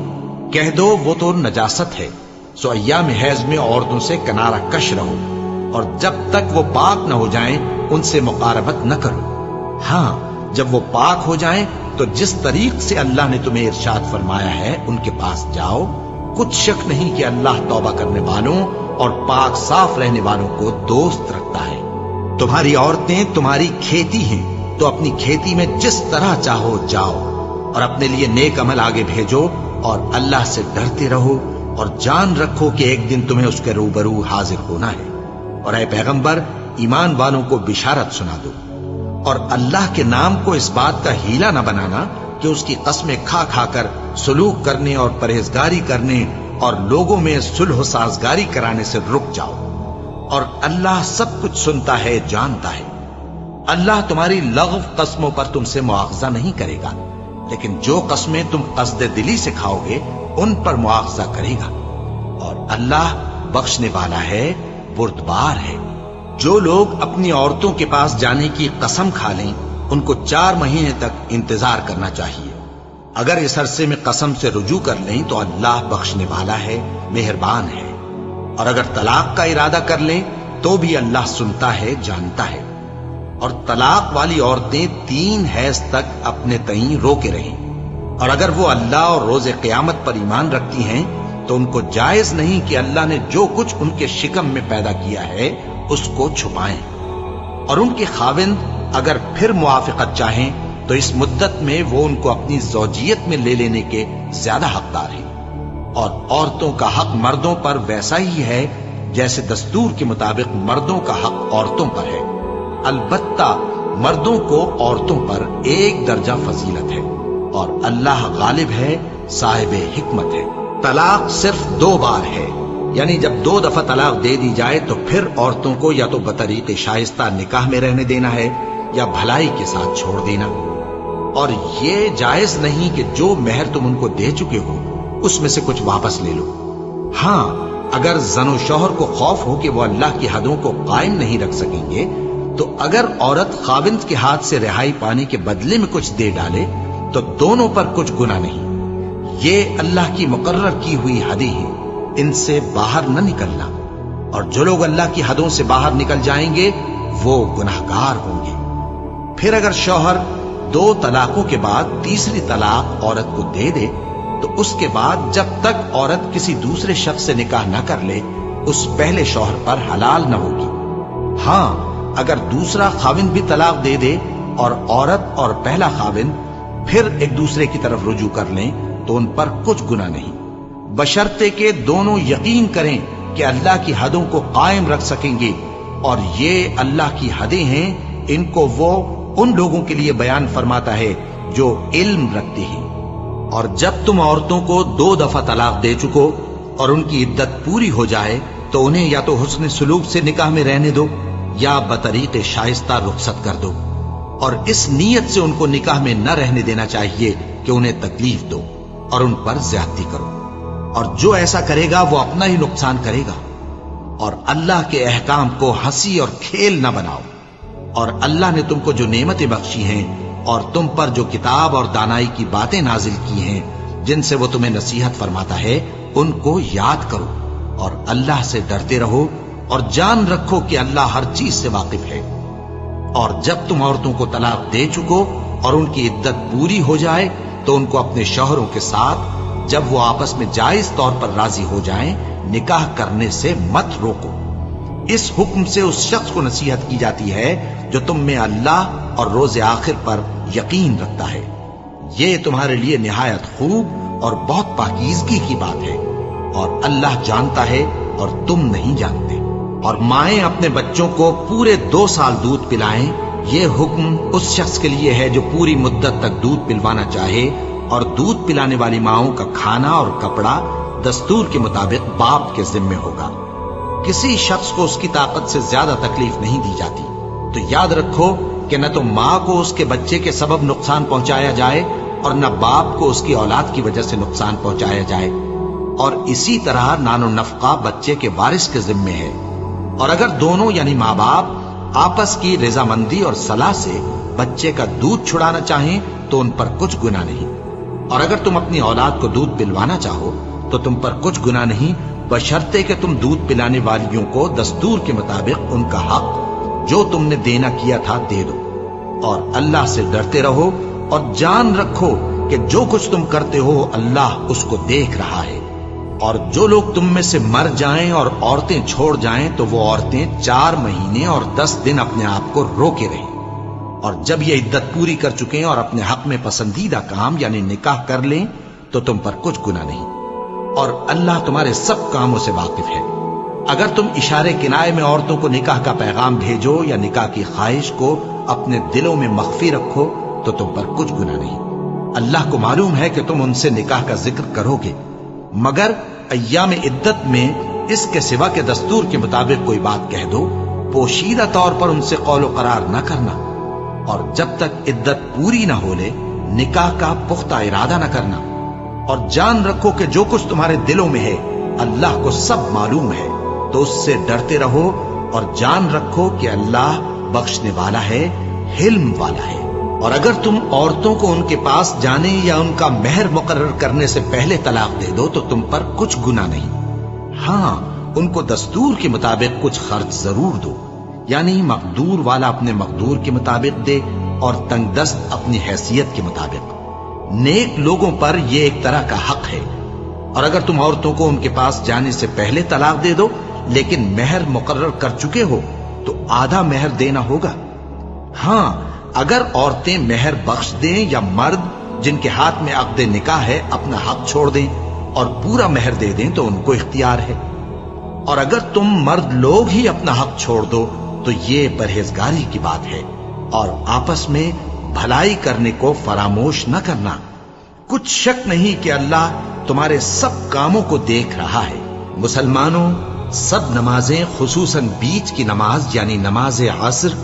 कह दो वो तो नजासत है, सो अय्याम हैज में औरतों से किनारा कश रहो, और जब तक वो पाक न हो जाएं उनसे मुकारबत न करो। हाँ, जब वो पाक हो जाएं तो जिस तरीक से अल्लाह ने तुम्हें इरशाद फरमाया है उनके पास जाओ। कुछ शक नहीं कि अल्लाह तौबा करने वालों और पाक साफ रहने वालों को दोस्त रखता है। तुम्हारी औरतें तुम्हारी खेती हैं, तो अपनी खेती में जिस तरह चाहो जाओ, और अपने लिए नेक अमल आगे भेजो, और अल्लाह से डरते रहो, और जान रखो कि एक दिन तुम्हें उसके रूबरू हाजिर होना है। और ऐ पैगंबर, ईमान वालों को बिशारत सुना दो, और अल्लाह के नाम को इस बात का हीला न बनाना कि उसकी कसमें खा खा कर सुलूक करने और परहेजगारी करने और लोगों में सुलह साजगारी कराने से रुक जाओ। और अल्लाह सब कुछ सुनता है, जानता है। अल्लाह तुम्हारी लग़व कस्मों पर तुमसे मुआवजा नहीं करेगा, लेकिन जो कस्में तुम कसदे दिली से खाओगे उन पर मुआवजा करेगा। और अल्लाह बख्शने वाला है, बुर्दबार है। जो लोग अपनी औरतों के पास जाने की कसम खा लें उनको 4 महीने तक इंतजार करना चाहिए। अगर इस अरसे में कसम से रुजू कर लें तो अल्लाह बख्शने वाला है, मेहरबान है। और अगर तलाक का इरादा कर लें तो भी अल्लाह सुनता है, जानता है। और तलाक वाली औरतें 3 हैज तक अपने तईं रोके रहें। और अगर वो अल्लाह और रोजे क़यामत पर ईमान रखती हैं तो उनको जायज नहीं कि अल्लाह ने जो कुछ उनके शिकम में पैदा किया है उसको छुपाएं। और उनके खाविंद अगर फिर मुआफ़िक़त चाहें तो इस मुद्दत में वो उनको अपनी ज़ौजियत में ले लेने के ज्यादा हकदार हैं। और औरतों का हक मर्दों पर वैसा ही है जैसे दस्तूर के मुताबिक मर्दों का हक औरतों पर है। अलबत्ता मर्दों को औरतों पर 1 दर्जा फजीलत है, और अल्लाह गालिब है, साहिब हिकमत है। तलाक सिर्फ 2 बार है, यानी जब 2 दफा तलाक दे दी जाए तो फिर औरतों को या तो बतरीक़े शाइस्ता निकाह में रहने देना है या भलाई के साथ छोड़ देना। और ये जायज नहीं कि जो मेहर तुम उनको दे चुके हो उसमें से कुछ वापस ले लो। हाँ, अगर जनो शौहर को खौफ हो कि वो अल्लाह की हदों को कायम नहीं रख सकेंगे तो अगर औरत खाविंद के हाथ से रिहाई पाने के बदले में कुछ दे डाले तो दोनों पर कुछ गुनाह नहीं। ये अल्लाह की मुकर्रर की हुई हदें हैं, इनसे बाहर न निकलना। और जो लोग अल्लाह की हदों से बाहर निकल जाएंगे वो गुनाहगार होंगे। फिर अगर शौहर 2 तलाकों के बाद तीसरी तलाक औरत को दे दे तो उसके बाद जब तक औरत किसी दूसरे शख्स से निकाह न कर ले उस पहले शौहर पर हलाल न होगी। हाँ, अगर दूसरा खाविंद भी तलाक दे दे और औरत और पहला खाविंद फिर एक दूसरे की तरफ रुजू कर लें तो उन पर कुछ गुनाह नहीं, बशर्ते के दोनों यकीन करें कि अल्लाह की हदों को कायम रख सकेंगे। और ये अल्लाह की हदें हैं, इनको वो उन लोगों के लिए बयान फरमाता है जो इल्म रखते हैं। और जब तुम औरतों को 2 दफा तलाक दे चुको और उनकी इद्दत पूरी हो जाए तो उन्हें या तो हुस्न सुलूक से निकाह में रहने दो या बतरीक़े शाइस्ता रुखसत कर दो। और इस नीयत से उनको निकाह में न रहने देना चाहिए कि उन्हें तकलीफ दो और उन पर ज्यादती करो। और जो ऐसा करेगा वो अपना ही नुकसान करेगा। और अल्लाह के अहकाम को हंसी और खेल न बनाओ। और अल्लाह ने तुमको जो नेमतें बख्शी हैं और तुम पर जो किताब और दानाई की बातें नाजिल की हैं जिनसे वो तुम्हें नसीहत फरमाता है उनको याद करो और अल्लाह से डरते रहो और जान रखो कि अल्लाह हर चीज से वाकिफ है। और जब तुम औरतों को तलाक दे चुको और उनकी इद्दत पूरी हो जाए तो उनको अपने शौहरों के साथ جب وہ آپس میں جائز طور پر راضی ہو جائیں نکاح کرنے سے مت روکو۔ اس حکم سے اس شخص کو نصیحت کی جاتی ہے جو تم میں اللہ اور روز آخر پر یقین رکھتا ہے۔ یہ تمہارے لیے نہایت خوب اور بہت پاکیزگی کی بات ہے، اور اللہ جانتا ہے اور تم نہیں جانتے۔ اور مائیں اپنے بچوں کو پورے 2 سال دودھ پلائیں، یہ حکم اس شخص کے لیے ہے جو پوری مدت تک دودھ پلوانا چاہے، اور دودھ پلانے والی ماؤں کا کھانا اور کپڑا دستور کے مطابق باپ کے ذمے ہوگا۔ کسی شخص کو اس کی طاقت سے زیادہ تکلیف نہیں دی جاتی، تو یاد رکھو کہ نہ تو ماں کو اس کے بچے کے سبب نقصان پہنچایا جائے اور نہ باپ کو اس کی اولاد کی وجہ سے نقصان پہنچایا جائے، اور اسی طرح نان و نفقہ بچے کے وارث کے ذمے ہے۔ اور اگر دونوں یعنی ماں باپ آپس کی رضامندی اور صلاح سے بچے کا دودھ چھڑانا چاہیں تو ان پر کچھ گناہ نہیں، اور اگر تم اپنی اولاد کو دودھ پلوانا چاہو تو تم پر کچھ گناہ نہیں، بشرطے کہ تم دودھ پلانے والیوں کو دستور کے مطابق ان کا حق جو تم نے دینا کیا تھا دے دو۔ اور اللہ سے ڈرتے رہو اور جان رکھو کہ جو کچھ تم کرتے ہو اللہ اس کو دیکھ رہا ہے۔ اور جو لوگ تم میں سے مر جائیں اور عورتیں چھوڑ جائیں تو وہ عورتیں 4 مہینے اور 10 دن اپنے آپ کو روکے رہیں، اور جب یہ عدت پوری کر چکیں اور اپنے حق میں پسندیدہ کام یعنی نکاح کر لیں تو تم پر کچھ گناہ نہیں، اور اللہ تمہارے سب کاموں سے واقف ہے۔ اگر تم اشارے کنائے میں عورتوں کو نکاح کا پیغام بھیجو یا نکاح کی خواہش کو اپنے دلوں میں مخفی رکھو تو تم پر کچھ گناہ نہیں۔ اللہ کو معلوم ہے کہ تم ان سے نکاح کا ذکر کرو گے، مگر ایام عدت میں اس کے سوا کے دستور کے مطابق کوئی بات کہہ دو، پوشیدہ طور پر ان سے قول و قرار نہ کرنا، اور جب تک عدت پوری نہ ہو لے نکاح کا پختہ ارادہ نہ کرنا۔ اور جان رکھو کہ جو کچھ تمہارے دلوں میں ہے اللہ کو سب معلوم ہے، تو اس سے ڈرتے رہو اور جان رکھو کہ اللہ بخشنے والا ہے، حلم والا ہے۔ اور اگر تم عورتوں کو ان کے پاس جانے یا ان کا مہر مقرر کرنے سے پہلے طلاق دے دو تو تم پر کچھ گناہ نہیں، ہاں ان کو دستور کے مطابق کچھ خرچ ضرور دو، یعنی مقدور والا اپنے مقدور کے مطابق دے اور تنگ دست اپنی حیثیت کے مطابق۔ نیک لوگوں پر یہ ایک طرح کا حق ہے۔ اور اگر تم عورتوں کو ان کے پاس جانے سے پہلے طلاق دے دو لیکن مہر مقرر کر چکے ہو تو آدھا مہر دینا ہوگا۔ ہاں اگر عورتیں مہر بخش دیں یا مرد جن کے ہاتھ میں عقد نکاح ہے اپنا حق چھوڑ دیں اور پورا مہر دے دیں تو ان کو اختیار ہے۔ اور اگر تم مرد لوگ ہی اپنا حق چھوڑ دو تو یہ پرہیزگاری کی بات ہے، اور آپس میں بھلائی کرنے کو فراموش نہ کرنا۔ کچھ شک نہیں کہ اللہ تمہارے سب کاموں کو دیکھ رہا ہے۔ مسلمانوں، سب نمازیں خصوصاً بیچ کی نماز یعنی نماز عصر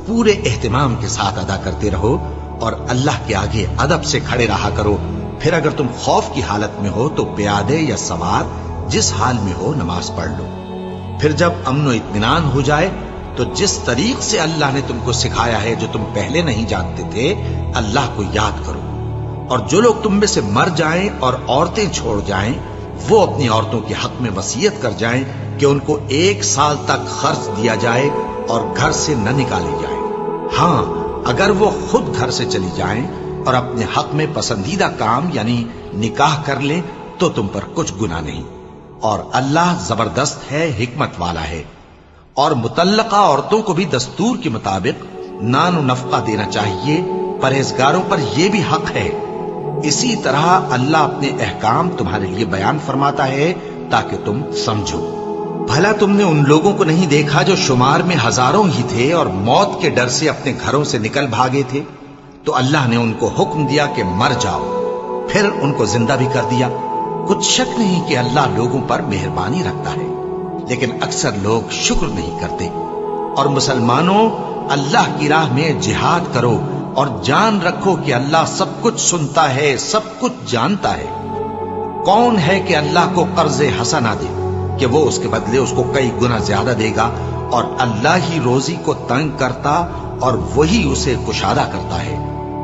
پورے اہتمام کے ساتھ ادا کرتے رہو اور اللہ کے آگے ادب سے کھڑے رہا کرو۔ پھر اگر تم خوف کی حالت میں ہو تو پیادے یا سوار جس حال میں ہو نماز پڑھ لو۔ پھر جب امن و اطمینان ہو جائے تو جس طریق سے اللہ نے تم کو سکھایا ہے جو تم پہلے نہیں جانتے تھے اللہ کو یاد کرو۔ اور جو لوگ تم میں سے مر جائیں اور عورتیں چھوڑ جائیں وہ اپنی عورتوں کے حق میں وصیت کر جائیں کہ ان کو 1 سال تک خرچ دیا جائے اور گھر سے نہ نکالی جائے۔ ہاں اگر وہ خود گھر سے چلی جائیں اور اپنے حق میں پسندیدہ کام یعنی نکاح کر لیں تو تم پر کچھ گناہ نہیں، اور اللہ زبردست ہے، حکمت والا ہے۔ اور مطلقہ عورتوں کو بھی دستور کے مطابق نان و نفقہ دینا چاہیے، پرہیزگاروں پر یہ بھی حق ہے۔ اسی طرح اللہ اپنے احکام تمہارے لیے بیان فرماتا ہے تاکہ تم سمجھو۔ بھلا تم نے ان لوگوں کو نہیں دیکھا جو شمار میں ہزاروں ہی تھے اور موت کے ڈر سے اپنے گھروں سے نکل بھاگے تھے؟ تو اللہ نے ان کو حکم دیا کہ مر جاؤ، پھر ان کو زندہ بھی کر دیا۔ کچھ شک نہیں کہ اللہ لوگوں پر مہربانی رکھتا ہے، لیکن اکثر لوگ شکر نہیں کرتے۔ اور مسلمانوں، اللہ کی راہ میں جہاد کرو اور جان رکھو کہ اللہ سب کچھ سنتا ہے، سب کچھ جانتا ہے۔ کون ہے کہ اللہ کو قرض حسنہ دے کہ وہ اس کے بدلے اس کو کئی گنا زیادہ دے گا؟ اور اللہ ہی روزی کو تنگ کرتا اور وہی اسے کشادہ کرتا ہے،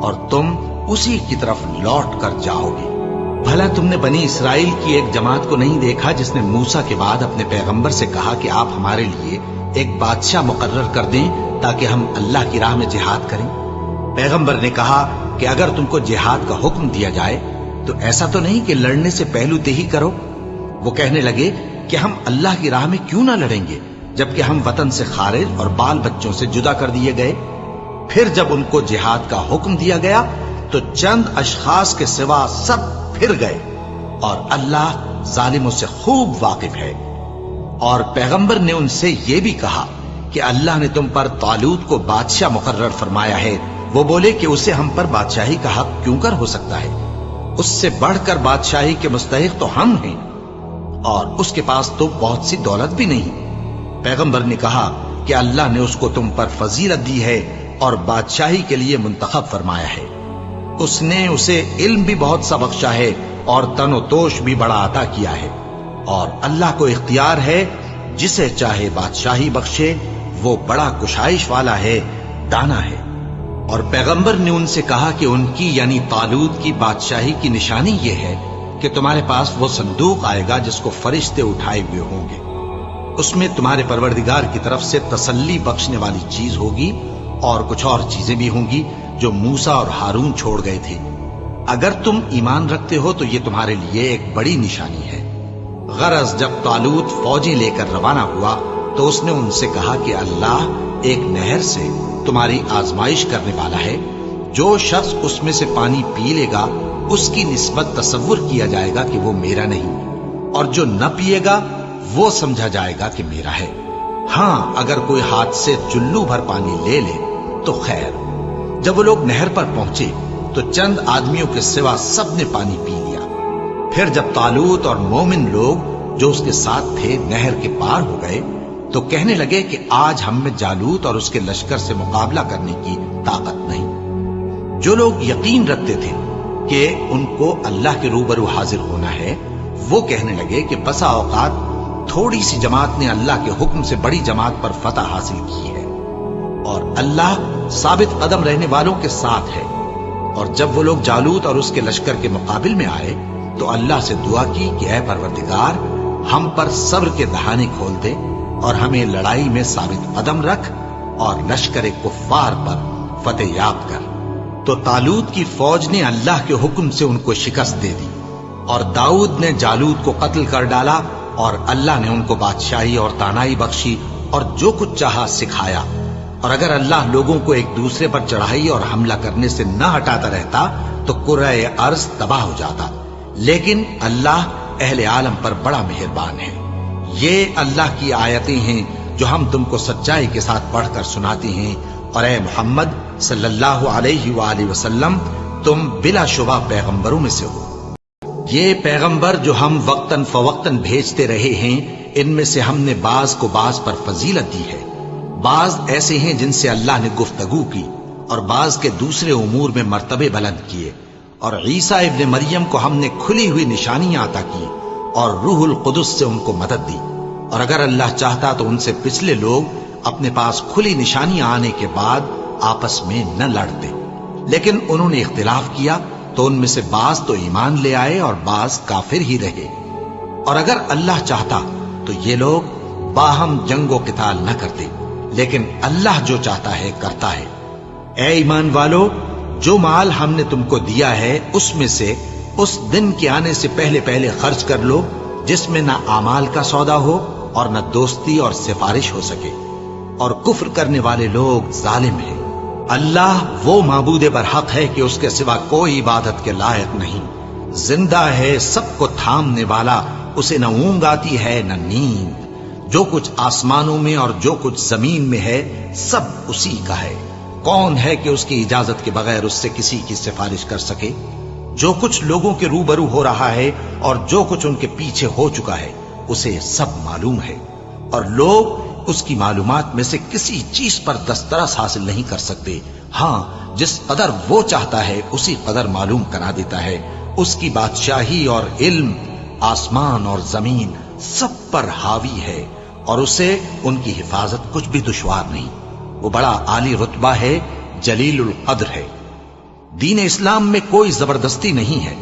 اور تم اسی کی طرف لوٹ کر جاؤ گے۔ بھلا تم نے بنی اسرائیل کی ایک جماعت کو نہیں دیکھا جس نے موسیٰ کے بعد اپنے پیغمبر سے کہا کہ آپ ہمارے لیے ایک بادشاہ مقرر کر دیں تاکہ ہم اللہ کی راہ میں جہاد کریں؟ پیغمبر نے کہا کہ اگر تم کو جہاد کا حکم دیا جائے تو ایسا تو نہیں کہ لڑنے سے پہلو تہی کرو؟ وہ کہنے لگے کہ ہم اللہ کی راہ میں کیوں نہ لڑیں گے جبکہ ہم وطن سے خارج اور بال بچوں سے جدا کر دیے گئے۔ پھر جب ان کو جہاد کا حکم دیا گیا تو چند اشخاص کے سوا سب پھر گئے، اور اللہ ظالموں سے خوب واقف ہے۔ اور پیغمبر نے ان سے یہ بھی کہا کہ اللہ نے تم پر طالوت کو بادشاہ مقرر فرمایا ہے۔ وہ بولے کہ اسے ہم پر بادشاہی کا حق کیوں کر ہو سکتا ہے؟ اس سے بڑھ کر بادشاہی کے مستحق تو ہم ہیں، اور اس کے پاس تو بہت سی دولت بھی نہیں۔ پیغمبر نے کہا کہ اللہ نے اس کو تم پر فضیلت دی ہے اور بادشاہی کے لیے منتخب فرمایا ہے۔ اس نے اسے علم بھی بہت سا بخشا ہے اور تن و توش بھی بڑا عطا کیا ہے، اور اللہ کو اختیار ہے جسے چاہے بادشاہی بخشے، وہ بڑا کشائش والا ہے، دانا ہے۔ اور پیغمبر نے ان سے کہا کہ ان کی یعنی طالوت کی بادشاہی کی نشانی یہ ہے کہ تمہارے پاس وہ صندوق آئے گا جس کو فرشتے اٹھائے ہوئے ہوں گے۔ اس میں تمہارے پروردگار کی طرف سے تسلی بخشنے والی چیز ہوگی، اور کچھ اور چیزیں بھی ہوں گی جو موسیٰ اور ہارون چھوڑ گئے تھے۔ اگر تم ایمان رکھتے ہو تو یہ تمہارے لیے ایک بڑی نشانی ہے۔ غرض جب طالوت فوجیں لے کر روانہ ہوا تو اس نے ان سے کہا کہ اللہ ایک نہر سے تمہاری آزمائش کرنے والا ہے، جو شخص اس میں سے پانی پی لے گا اس کی نسبت تصور کیا جائے گا کہ وہ میرا نہیں، اور جو نہ پیے گا وہ سمجھا جائے گا کہ میرا ہے۔ ہاں اگر کوئی ہاتھ سے چلو بھر پانی لے لے تو خیر۔ جب وہ لوگ نہر پر پہنچے تو چند آدمیوں کے سوا سب نے پانی پی لیا۔ پھر جب طالوت اور مومن لوگ جو اس کے ساتھ تھے نہر کے پار ہو گئے تو کہنے لگے کہ آج ہم میں جالوت اور اس کے لشکر سے مقابلہ کرنے کی طاقت نہیں۔ جو لوگ یقین رکھتے تھے کہ ان کو اللہ کے روبرو حاضر ہونا ہے، وہ کہنے لگے کہ بسا اوقات تھوڑی سی جماعت نے اللہ کے حکم سے بڑی جماعت پر فتح حاصل کی ہے، اور اللہ ثابت قدم رہنے والوں کے ساتھ ہے۔ اور جب وہ لوگ جالوت اور اس کے لشکر کے مقابل میں آئے تو اللہ سے دعا کی کہ اے پروردگار، ہم پر صبر کے دہانے کھول دے اور ہمیں لڑائی میں ثابت قدم رکھ اور لشکر کفار پر فتح یاب کر۔ تو طالوت کی فوج نے اللہ کے حکم سے ان کو شکست دے دی، اور داؤد نے جالوت کو قتل کر ڈالا، اور اللہ نے ان کو بادشاہی اور دانائی بخشی اور جو کچھ چاہا سکھایا۔ اور اگر اللہ لوگوں کو ایک دوسرے پر چڑھائی اور حملہ کرنے سے نہ ہٹاتا رہتا تو کرۂ ارض تباہ ہو جاتا، لیکن اللہ اہل عالم پر بڑا مہربان ہے۔ یہ اللہ کی آیتیں ہیں جو ہم تم کو سچائی کے ساتھ پڑھ کر سناتے ہیں، اور اے محمد صلی اللہ علیہ وآلہ وسلم تم بلا شبہ پیغمبروں میں سے ہو۔ یہ پیغمبر جو ہم وقتاً فوقتاً بھیجتے رہے ہیں، ان میں سے ہم نے بعض کو بعض پر فضیلت دی ہے۔ بعض ایسے ہیں جن سے اللہ نے گفتگو کی، اور بعض کے دوسرے امور میں مرتبے بلند کیے، اور عیسیٰ ابن مریم کو ہم نے کھلی ہوئی نشانیاں عطا کی اور روح القدس سے ان کو مدد دی۔ اور اگر اللہ چاہتا تو ان سے پچھلے لوگ اپنے پاس کھلی نشانیاں آنے کے بعد آپس میں نہ لڑتے، لیکن انہوں نے اختلاف کیا تو ان میں سے بعض تو ایمان لے آئے اور بعض کافر ہی رہے۔ اور اگر اللہ چاہتا تو یہ لوگ باہم جنگ و قتال نہ کرتے، لیکن اللہ جو چاہتا ہے کرتا ہے۔ اے ایمان والو، جو مال ہم نے تم کو دیا ہے اس میں سے اس دن کے آنے سے پہلے پہلے خرچ کر لو جس میں نہ اعمال کا سودا ہو اور نہ دوستی اور سفارش ہو سکے، اور کفر کرنے والے لوگ ظالم ہیں۔ اللہ وہ معبود برحق ہے کہ اس کے سوا کوئی عبادت کے لائق نہیں، زندہ ہے، سب کو تھامنے والا، اسے نہ اونگ آتی ہے نہ نیند۔ جو کچھ آسمانوں میں اور جو کچھ زمین میں ہے سب اسی کا ہے۔ کون ہے کہ اس کی اجازت کے بغیر اس سے کسی کی سفارش کر سکے؟ جو کچھ لوگوں کے روبرو ہو رہا ہے اور جو کچھ ان کے پیچھے ہو چکا ہے اسے سب معلوم ہے، اور لوگ اس کی معلومات میں سے کسی چیز پر دسترس حاصل نہیں کر سکتے۔ ہاں جس قدر وہ چاہتا ہے اسی قدر معلوم کرا دیتا ہے۔ اس کی بادشاہی اور علم آسمان اور زمین سب پر حاوی ہے، اور اسے ان کی حفاظت کچھ بھی دشوار نہیں۔ وہ بڑا عالی رتبہ ہے، جلیل القدر ہے۔ دین اسلام میں کوئی زبردستی نہیں ہے،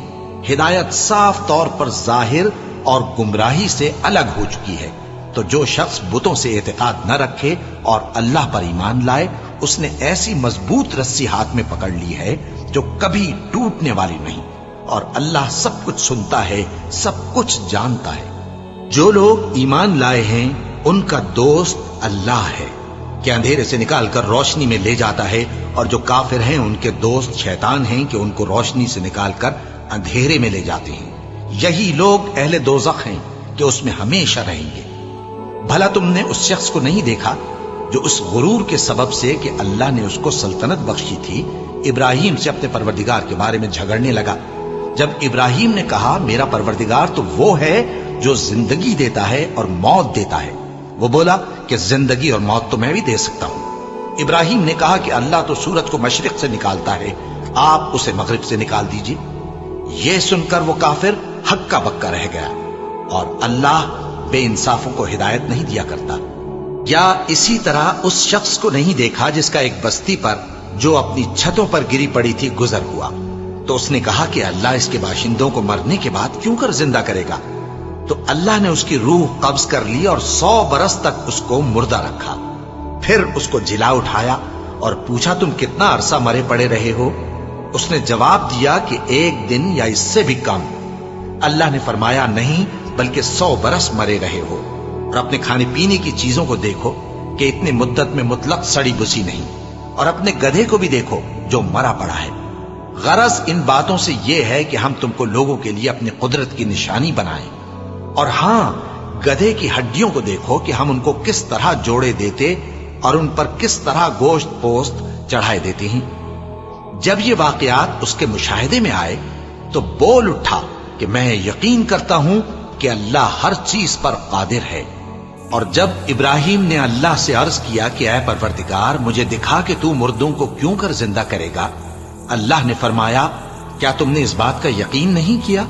ہدایت صاف طور پر ظاہر اور گمراہی سے الگ ہو چکی ہے۔ تو جو شخص بتوں سے اعتقاد نہ رکھے اور اللہ پر ایمان لائے، اس نے ایسی مضبوط رسی ہاتھ میں پکڑ لی ہے جو کبھی ٹوٹنے والی نہیں، اور اللہ سب کچھ سنتا ہے، سب کچھ جانتا ہے۔ جو لوگ ایمان لائے ہیں ان کا دوست اللہ ہے کہ اندھیرے سے نکال کر روشنی میں لے جاتا ہے، اور جو کافر ہیں ان کے دوست شیطان ہیں کہ ان کو روشنی سے نکال کر اندھیرے میں لے جاتے ہیں۔ یہی لوگ اہل دوزخ ہیں کہ اس میں ہمیشہ رہیں گے۔ بھلا تم نے اس شخص کو نہیں دیکھا جو اس غرور کے سبب سے کہ اللہ نے اس کو سلطنت بخشی تھی، ابراہیم سے اپنے پروردگار کے بارے میں جھگڑنے لگا؟ جب ابراہیم نے کہا میرا پروردگار تو وہ ہے جو زندگی دیتا ہے اور موت دیتا ہے، وہ بولا کہ زندگی اور موت تو میں بھی دے سکتا ہوں۔ ابراہیم نے کہا کہ اللہ تو سورج کو مشرق سے نکالتا ہے، آپ اسے مغرب سے نکال دیجیے۔ یہ سن کر وہ کافر ہکا بکا رہ گیا، اور اللہ بے انصافوں کو ہدایت نہیں دیا کرتا۔ یا اسی طرح اس شخص کو نہیں دیکھا جس کا ایک بستی پر جو اپنی چھتوں پر گری پڑی تھی گزر ہوا، تو اس نے کہا کہ اللہ اس کے باشندوں کو مرنے کے بعد کیوں کر زندہ کرے گا؟ تو اللہ نے اس کی روح قبض کر لی اور 100 برس تک اس کو مردہ رکھا۔ پھر اس کو جلا اٹھایا اور پوچھا تم کتنا عرصہ مرے پڑے رہے ہو؟ اس نے جواب دیا کہ 1 دن یا اس سے بھی کم۔ اللہ نے فرمایا نہیں بلکہ 100 برس مرے رہے ہو، اور اپنے کھانے پینے کی چیزوں کو دیکھو کہ اتنی مدت میں مطلق سڑی بسی نہیں، اور اپنے گدھے کو بھی دیکھو جو مرا پڑا ہے۔ غرض ان باتوں سے یہ ہے کہ ہم تم کو لوگوں کے لیے اپنی قدرت کی نشانی بنائیں۔ اور ہاں، گدھے کی ہڈیوں کو دیکھو کہ ہم ان کو کس طرح جوڑے دیتے اور ان پر کس طرح گوشت پوست چڑھائے دیتے ہیں۔ جب یہ واقعات اس کے مشاہدے میں آئے تو بول اٹھا کہ میں یقین کرتا ہوں کہ اللہ ہر چیز پر قادر ہے۔ اور جب ابراہیم نے اللہ سے عرض کیا کہ اے پروردگار مجھے دکھا کہ تو مردوں کو کیوں کر زندہ کرے گا، اللہ نے فرمایا کیا تم نے اس بات کا یقین نہیں کیا؟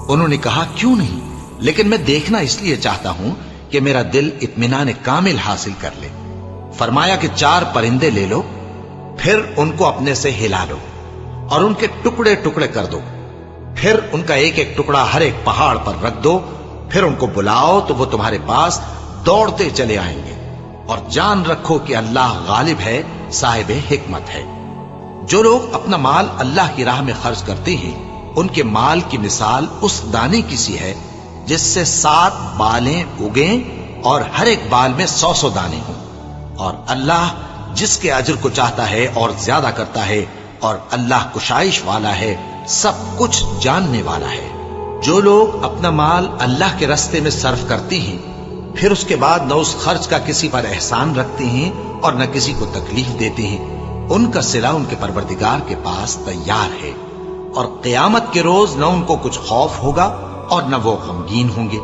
انہوں نے کہا کیوں نہیں، لیکن میں دیکھنا اس لیے چاہتا ہوں کہ میرا دل اطمینان کامل حاصل کر لے۔ فرمایا کہ 4 پرندے لے لو، پھر ان کو اپنے سے ہلا لو اور ان کے ٹکڑے ٹکڑے کر دو، پھر ان کا ایک ایک ٹکڑا ہر ایک پہاڑ پر رکھ دو، پھر ان کو بلاؤ تو وہ تمہارے پاس دوڑتے چلے آئیں گے، اور جان رکھو کہ اللہ غالب ہے، صاحب حکمت ہے۔ جو لوگ اپنا مال اللہ کی راہ میں خرچ کرتے ہیں ان کے مال کی مثال اس دانے کی سی ہے جس سے 7 بالیں اگیں اور ہر ایک بال میں 100 دانے ہوں، اور اللہ جس کے اجر کو چاہتا ہے اور زیادہ کرتا ہے، اور اللہ کشائش والا ہے، سب کچھ جاننے والا ہے۔ جو لوگ اپنا مال اللہ کے راستے میں صرف کرتے ہیں پھر اس کے بعد نہ اس خرچ کا کسی پر احسان رکھتے ہیں اور نہ کسی کو تکلیف دیتے ہیں، ان کا صلہ ان کے پروردگار کے پاس تیار ہے، اور قیامت کے روز نہ ان کو کچھ خوف ہوگا اور نہ وہ غمگین ہوں گے۔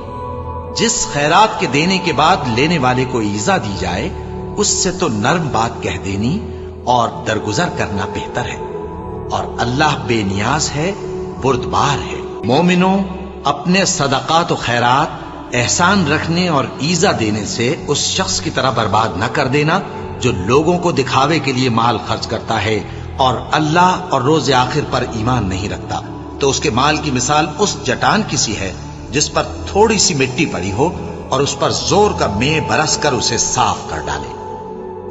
جس خیرات کے دینے کے بعد لینے والے کو ایذا دی جائے اس سے تو نرم بات کہہ دینی اور درگزر کرنا بہتر ہے، اور اللہ بے نیاز ہے، بردبار ہے۔ مومنوں، اپنے صدقات و خیرات احسان رکھنے اور ایذا دینے سے اس شخص کی طرح برباد نہ کر دینا جو لوگوں کو دکھاوے کے لیے مال خرچ کرتا ہے اور اللہ اور روز آخر پر ایمان نہیں رکھتا، تو اس کے مال کی مثال اس چٹان کی سی ہے جس پر تھوڑی سی مٹی پڑی ہو اور اس پر زور کا مے برس کر اسے صاف کر ڈالے۔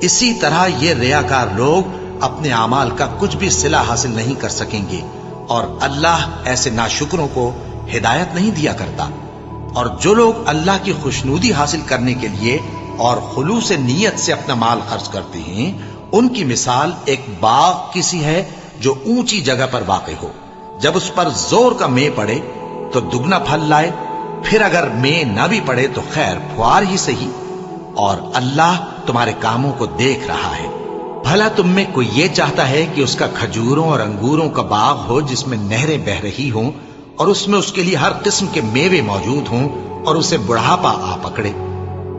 اسی طرح یہ ریاکار لوگ اپنے اعمال کا کچھ بھی صلہ حاصل نہیں کر سکیں گے، اور اللہ ایسے ناشکروں کو ہدایت نہیں دیا کرتا۔ اور جو لوگ اللہ کی خوشنودی حاصل کرنے کے لیے اور خلوص نیت سے اپنا مال خرچ کرتے ہیں ان کی مثال ایک باغ کی سی ہے جو اونچی جگہ پر واقع ہو، جب اس پر زور کا مے پڑے تو دگنا پھل لائے، پھر اگر مے نہ بھی پڑے تو خیر پھوار ہی صحیح، اور اللہ تمہارے کاموں کو دیکھ رہا ہے۔ بھلا تم میں کوئی یہ چاہتا ہے کہ اس کا کھجوروں اور انگوروں کا باغ ہو جس میں نہریں بہ رہی ہوں اور اس میں اس کے لیے ہر قسم کے میوے موجود ہوں، اور اسے بڑھاپا آ پکڑے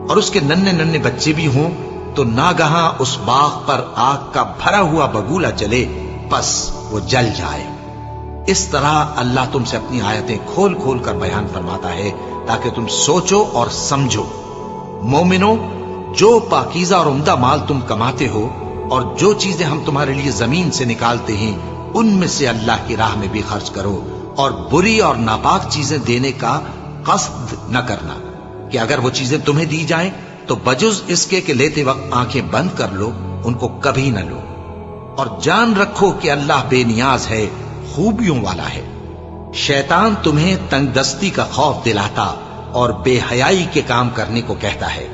اور اس کے ننھے ننھے بچے بھی ہوں، تو ناگہاں اس باغ پر آگ کا بھرا ہوا بگولا چلے، پس وہ جل جائے۔ اس طرح اللہ تم سے اپنی آیتیں کھول کھول کر بیان فرماتا ہے تاکہ تم سوچو اور سمجھو۔ مومنوں، جو پاکیزہ اور عمدہ مال تم کماتے ہو اور جو چیزیں ہم تمہارے لیے زمین سے نکالتے ہیں ان میں سے اللہ کی راہ میں بھی خرچ کرو، اور بری اور ناپاک چیزیں دینے کا قصد نہ کرنا کہ اگر وہ چیزیں تمہیں دی جائیں تو بجز اس کے کہ لیتے وقت آنکھیں بند کر لو، ان کو کبھی نہ لو، اور جان رکھو کہ اللہ بے نیاز ہے، خوبیوں والا ہے۔ शैतान तुम्हें तंगदस्ती का खौफ दिलाता और बेहयाई के काम करने को कहता है,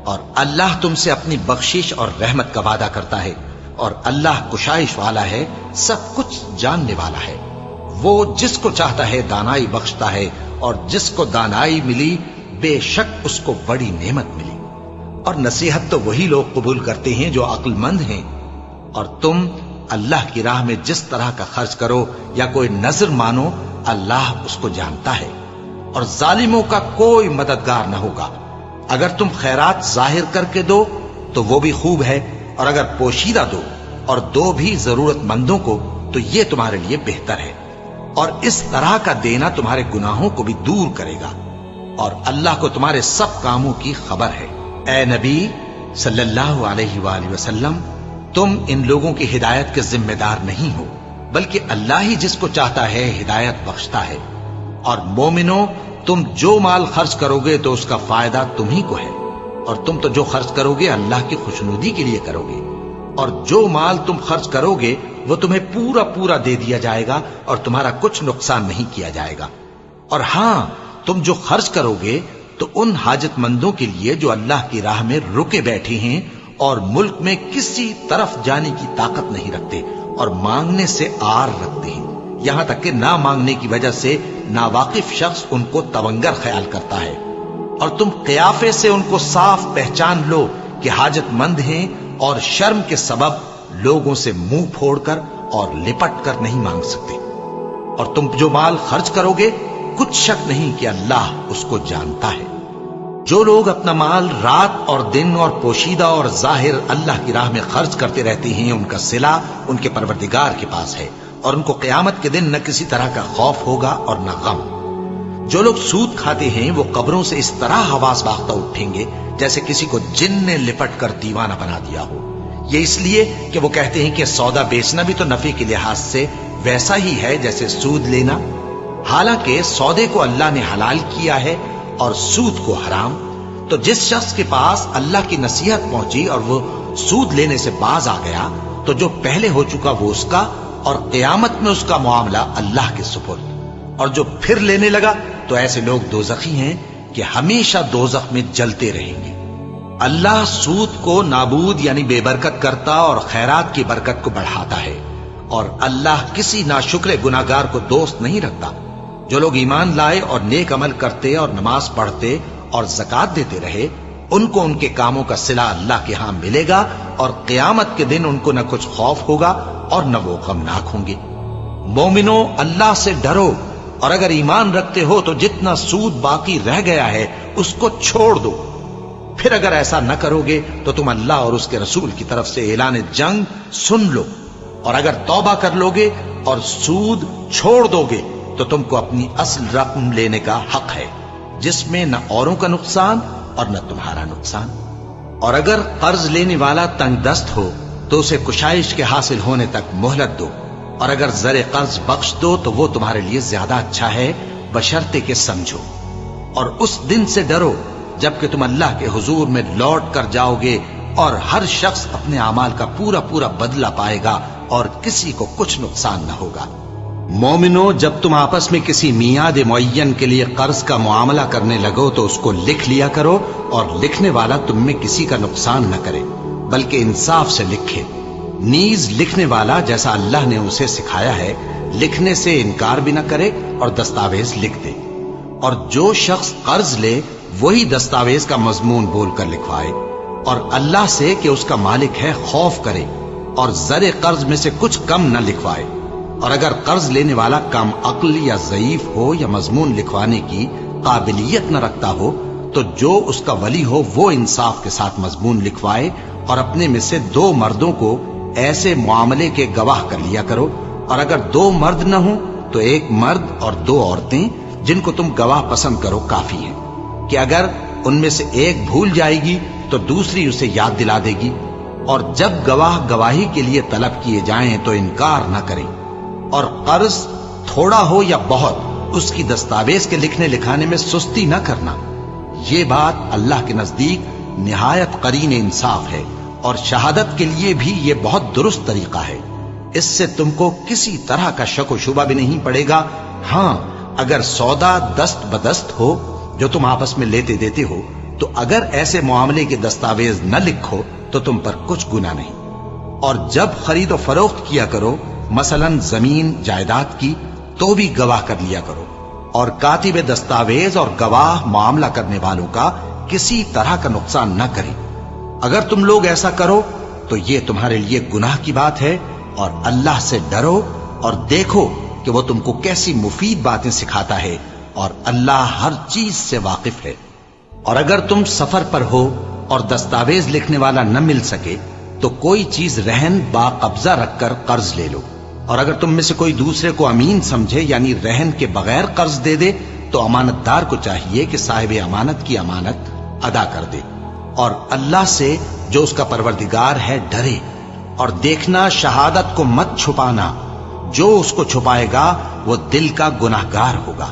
और अल्लाह तुमसे अपनी बख्शिश और रहमत का वादा करता है, और अल्लाह कुशाइश वाला है, सब कुछ जानने वाला है। वो जिसको चाहता है दानाई बख्शता है, और जिसको दानाई मिली बेशक उसको बड़ी नेमत मिली। और नसीहत तो वही लोग कबूल करते हैं जो अक्लमंद हैं। और तुम अल्लाह की राह में जिस तरह का खर्च करो या कोई नजर मानो, अल्लाह उसको जानता है, और जालिमों का कोई मददगार न होगा। अगर तुम खैरात जाहिर करके दो तो वो भी खूब है, और अगर पोशीदा दो और दो भी जरूरतमंदों को तो ये तुम्हारे लिए बेहतर है, और इस तरह का देना तुम्हारे गुनाहों को भी दूर करेगा, और अल्लाह को तुम्हारे सब कामों की खबर है। ए नबी सल्लल्लाहु अलैहि वसल्लम, तुम इन लोगों की हिदायत के जिम्मेदार नहीं हो, बल्कि अल्लाह ही जिसको चाहता है हिदायत बख्शता है। और मोमिनो, तुम जो माल खर्च करोगे तो उसका फायदा तुम्ही को है, और तुम तो जो खर्च करोगे अल्लाह की खुशनुदी के लिए करोगे, और जो माल तुम खर्च करोगे वो तुम्हें पूरा पूरा दे दिया जाएगा और तुम्हारा कुछ नुकसान नहीं किया जाएगा। और हां, तुम जो खर्च करोगे तो उन हाजतमंदों के लिए जो अल्लाह की राह में रुके बैठे हैं और मुल्क में किसी तरफ जाने की ताकत नहीं रखते और मांगने से आर रखते हैं, यहां तक कि ना मांगने की वजह से नावाकिफ शख्स उनको तवंगर ख्याल करता है। और तुम क़ियाफे से उनको साफ पहचान लो कि हाजतमंद हैं, और शर्म के सबब लोगों से मुंह फोड़कर और लिपट कर नहीं मांग सकते। और तुम जो माल खर्च करोगे कुछ शक नहीं कि अल्लाह उसको जानता है। जो लोग अपना माल रात और दिन और पोशीदा और जाहिर अल्लाह की राह में खर्च करते रहते हैं, उनका सिला उनके परवरदिगार के पास है, और उनको क़यामत के दिन न किसी तरह का खौफ होगा और न गम। जो लोग सूद खाते हैं वो कब्रों से इस तरह हवास बाख्ता उठेंगे जैसे किसी को जिन ने लिपट कर दीवाना बना दिया हो। ये इसलिए कि वो कहते हैं कि सौदा बेचना भी तो नफे के लिहाज से वैसा ही है जैसे सूद लेना, हालांकि सौदे को अल्लाह ने हलाल किया है और सूद को हराम। तो जिस शख्स के पास अल्लाह की नसीहत पहुंची और वो सूद लेने से बाज आ गया, तो जो पहले हो चुका वो उसका, और क़यामत में उसका मामला अल्लाह के सुपुर्द। और जो फिर लेने लगा तो ऐसे लोग दोज़खी हैं कि हमेशा दोज़ख में जलते रहेंगे। अल्लाह सूद को नाबूद यानी बेबरकत करता और खैरात की बरकत को बढ़ाता है, और अल्लाह किसी नाशुक्र गुनाहगार को दोस्त नहीं रखता। जो लोग ईमान लाए और नेक अमल करते और नमाज पढ़ते और ज़कात देते रहे, उनको उनके कामों का सिला अल्लाह के यहां मिलेगा, और क़यामत के दिन उनको न कुछ खौफ होगा और न वो गमनाक होंगे। मोमिनो, अल्लाह से डरो, और अगर ईमान रखते हो तो जितना सूद बाकी रह गया है उसको छोड़ दो। फिर अगर ऐसा न करोगे तो तुम अल्लाह और उसके रसूल की तरफ से ऐलान जंग सुन लो, और अगर तौबा कर लोगे और सूद छोड़ दोगे तो तुमको अपनी असल रकम लेने का हक है, जिसमें न औरों का नुकसान और न तुम्हारा नुकसान। और अगर कर्ज लेने वाला तंगदस्त हो तो उसे कुशाइश के हासिल होने तक मोहलत दो, और अगर ज़रे कर्ज बख्श दो तो वो तुम्हारे लिए ज्यादा अच्छा है, बशर्ते के समझो। और उस दिन से डरो जबकि तुम अल्लाह के हुजूर में लौट कर जाओगे, और हर शख्स अपने अमाल का पूरा पूरा बदला पाएगा और किसी को कुछ नुकसान न होगा। मोमिनो, जब तुम आपस में किसी मियाद मुअय्यन के लिए कर्ज का मुआमला करने लगो तो उसको लिख लिया करो, और लिखने वाला तुम में किसी का नुकसान न करे बल्कि इंसाफ से लिखे। नीज लिखने वाला जैसा अल्लाह ने उसे सिखाया है लिखने से इनकार भी न करे और दस्तावेज लिख दे। और जो शख्स कर्ज ले वही दस्तावेज का मजमून बोलकर लिखवाए, और अल्लाह से कि उसका मालिक है खौफ करे, और जरे कर्ज में से कुछ कम न लिखवाए। और अगर कर्ज लेने वाला कम अक्ल या ज़ईफ हो या मजमून लिखवाने की काबिलियत न रखता हो, तो जो उसका वली हो वो इंसाफ के साथ मजमून लिखवाए, और अपने में से 2 मर्दों को ऐसे मामले के गवाह कर लिया करो। और अगर 2 मर्द न हो तो 1 मर्द और 2 औरतें जिनको तुम गवाह पसंद करो काफी है, कि अगर उनमें से एक भूल जाएगी तो दूसरी उसे याद दिला देगी। और जब गवाह गवाही के लिए तलब किए जाएं तो इनकार न करें। और कर्ज थोड़ा हो या बहुत, उसकी दस्तावेज के लिखने लिखाने में सुस्ती न करना। ये बात अल्लाह के नजदीक निहायत करीन इंसाफ है, और शहादत के लिए भी ये बहुत दुरुस्त तरीका है। इससे तुमको किसी तरह का शक व शुबा भी नहीं पड़ेगा हां, अगर सौदा दस्त बदस्त हो जो तुम आपस में लेते देते हो, तो अगर ऐसे मामले के दस्तावेज न लिखो तो तुम पर कुछ गुनाह नहीं। और जब खरीद और फरोख्त किया करो, मसलन जमीन जायदाद की, तो भी गवाह कर लिया करो। और कातिब दस्तावेज और गवाह मामला करने वालों का किसी तरह का नुकसान न करे। अगर तुम लोग ऐसा करो तो ये तुम्हारे लिए गुनाह की बात है। और अल्लाह से डरो और देखो कि वो तुमको कैसी मुफीद बातें सिखाता है, और अल्लाह हर चीज से वाकिफ है। और अगर तुम सफर पर हो और दस्तावेज लिखने वाला न मिल सके, तो कोई चीज रहन बाकब्जा रखकर कर्ज ले लो। और अगर तुम में से कोई दूसरे को अमीन समझे, यानी रहन के बगैर कर्ज दे दे, तो अमानतदार को चाहिए कि साहिब अमानत की अमानत अदा कर दे। और अल्लाह से जो उसका परवरदिगार है डरे। और देखना, शहादत को मत छुपाना, जो उसको छुपाएगा वो दिल का गुनाहगार होगा।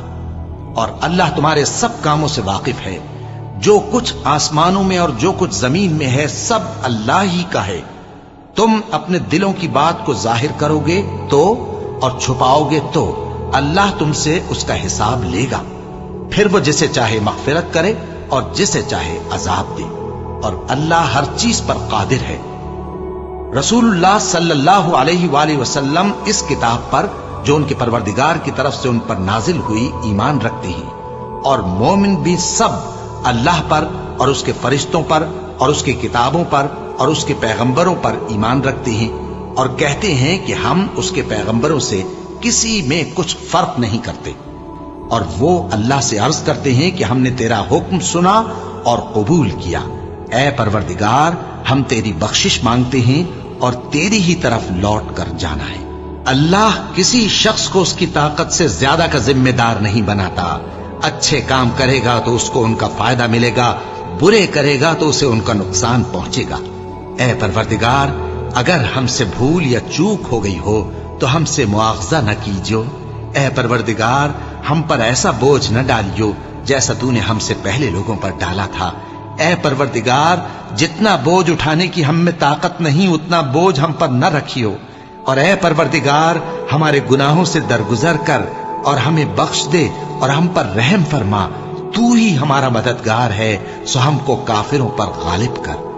और अल्लाह तुम्हारे सब कामों से वाकिफ है। जो कुछ आसमानों में और जो कुछ जमीन में है, सब अल्लाह ही का है। तुम अपने दिलों की बात को जाहिर करोगे तो, और छुपाओगे तो, अल्लाह तुमसे उसका हिसाब लेगा। फिर वो जिसे चाहे मगफिरत करे और जिसे चाहे अजाब दे। और अल्लाह हर चीज पर कादिर है। रसूलुल्लाह सल्लल्लाहु अलैहि वसल्लम इस किताब पर जो उनके परवरदिगार की तरफ से उन पर नाजिल हुई ईमान रखते हैं। और मोमिन भी सब अल्लाह पर और उसके फरिश्तों पर और उसकी किताबों पर और उसके पैगंबरों पर ईमान रखते हैं, और कहते हैं कि हम उसके पैगंबरों से किसी में कुछ फर्क नहीं करते। और वो अल्लाह से अर्ज करते हैं कि हमने तेरा हुक्म सुना और कबूल किया। ऐ परवरदिगार, हम तेरी बख्शिश मांगते हैं और तेरी ही तरफ लौट कर जाना है। अल्लाह किसी शख्स को उसकी ताकत से ज्यादा का जिम्मेदार नहीं बनाता। अच्छे काम करेगा तो उसको उनका फायदा मिलेगा, बुरे करेगा तो उसे उनका नुकसान पहुंचेगा। ऐ परवरदिगार, अगर हमसे भूल या चूक हो गई हो तो हमसे मुआवजा न कीजियो। ऐ परवरदिगार, हम पर ऐसा बोझ न डालियो जैसा तूने हमसे पहले लोगों पर डाला था। ऐ परवरदिगार, जितना बोझ उठाने की हम में ताकत नहीं, उतना बोझ हम पर न रखियो। और ऐ परवरदिगार, हमारे गुनाहों से दरगुजर कर और हमें बख्श दे और हम पर रहम फरमा। तू ही हमारा मददगार है, सो हमको काफिरों पर गालिब कर।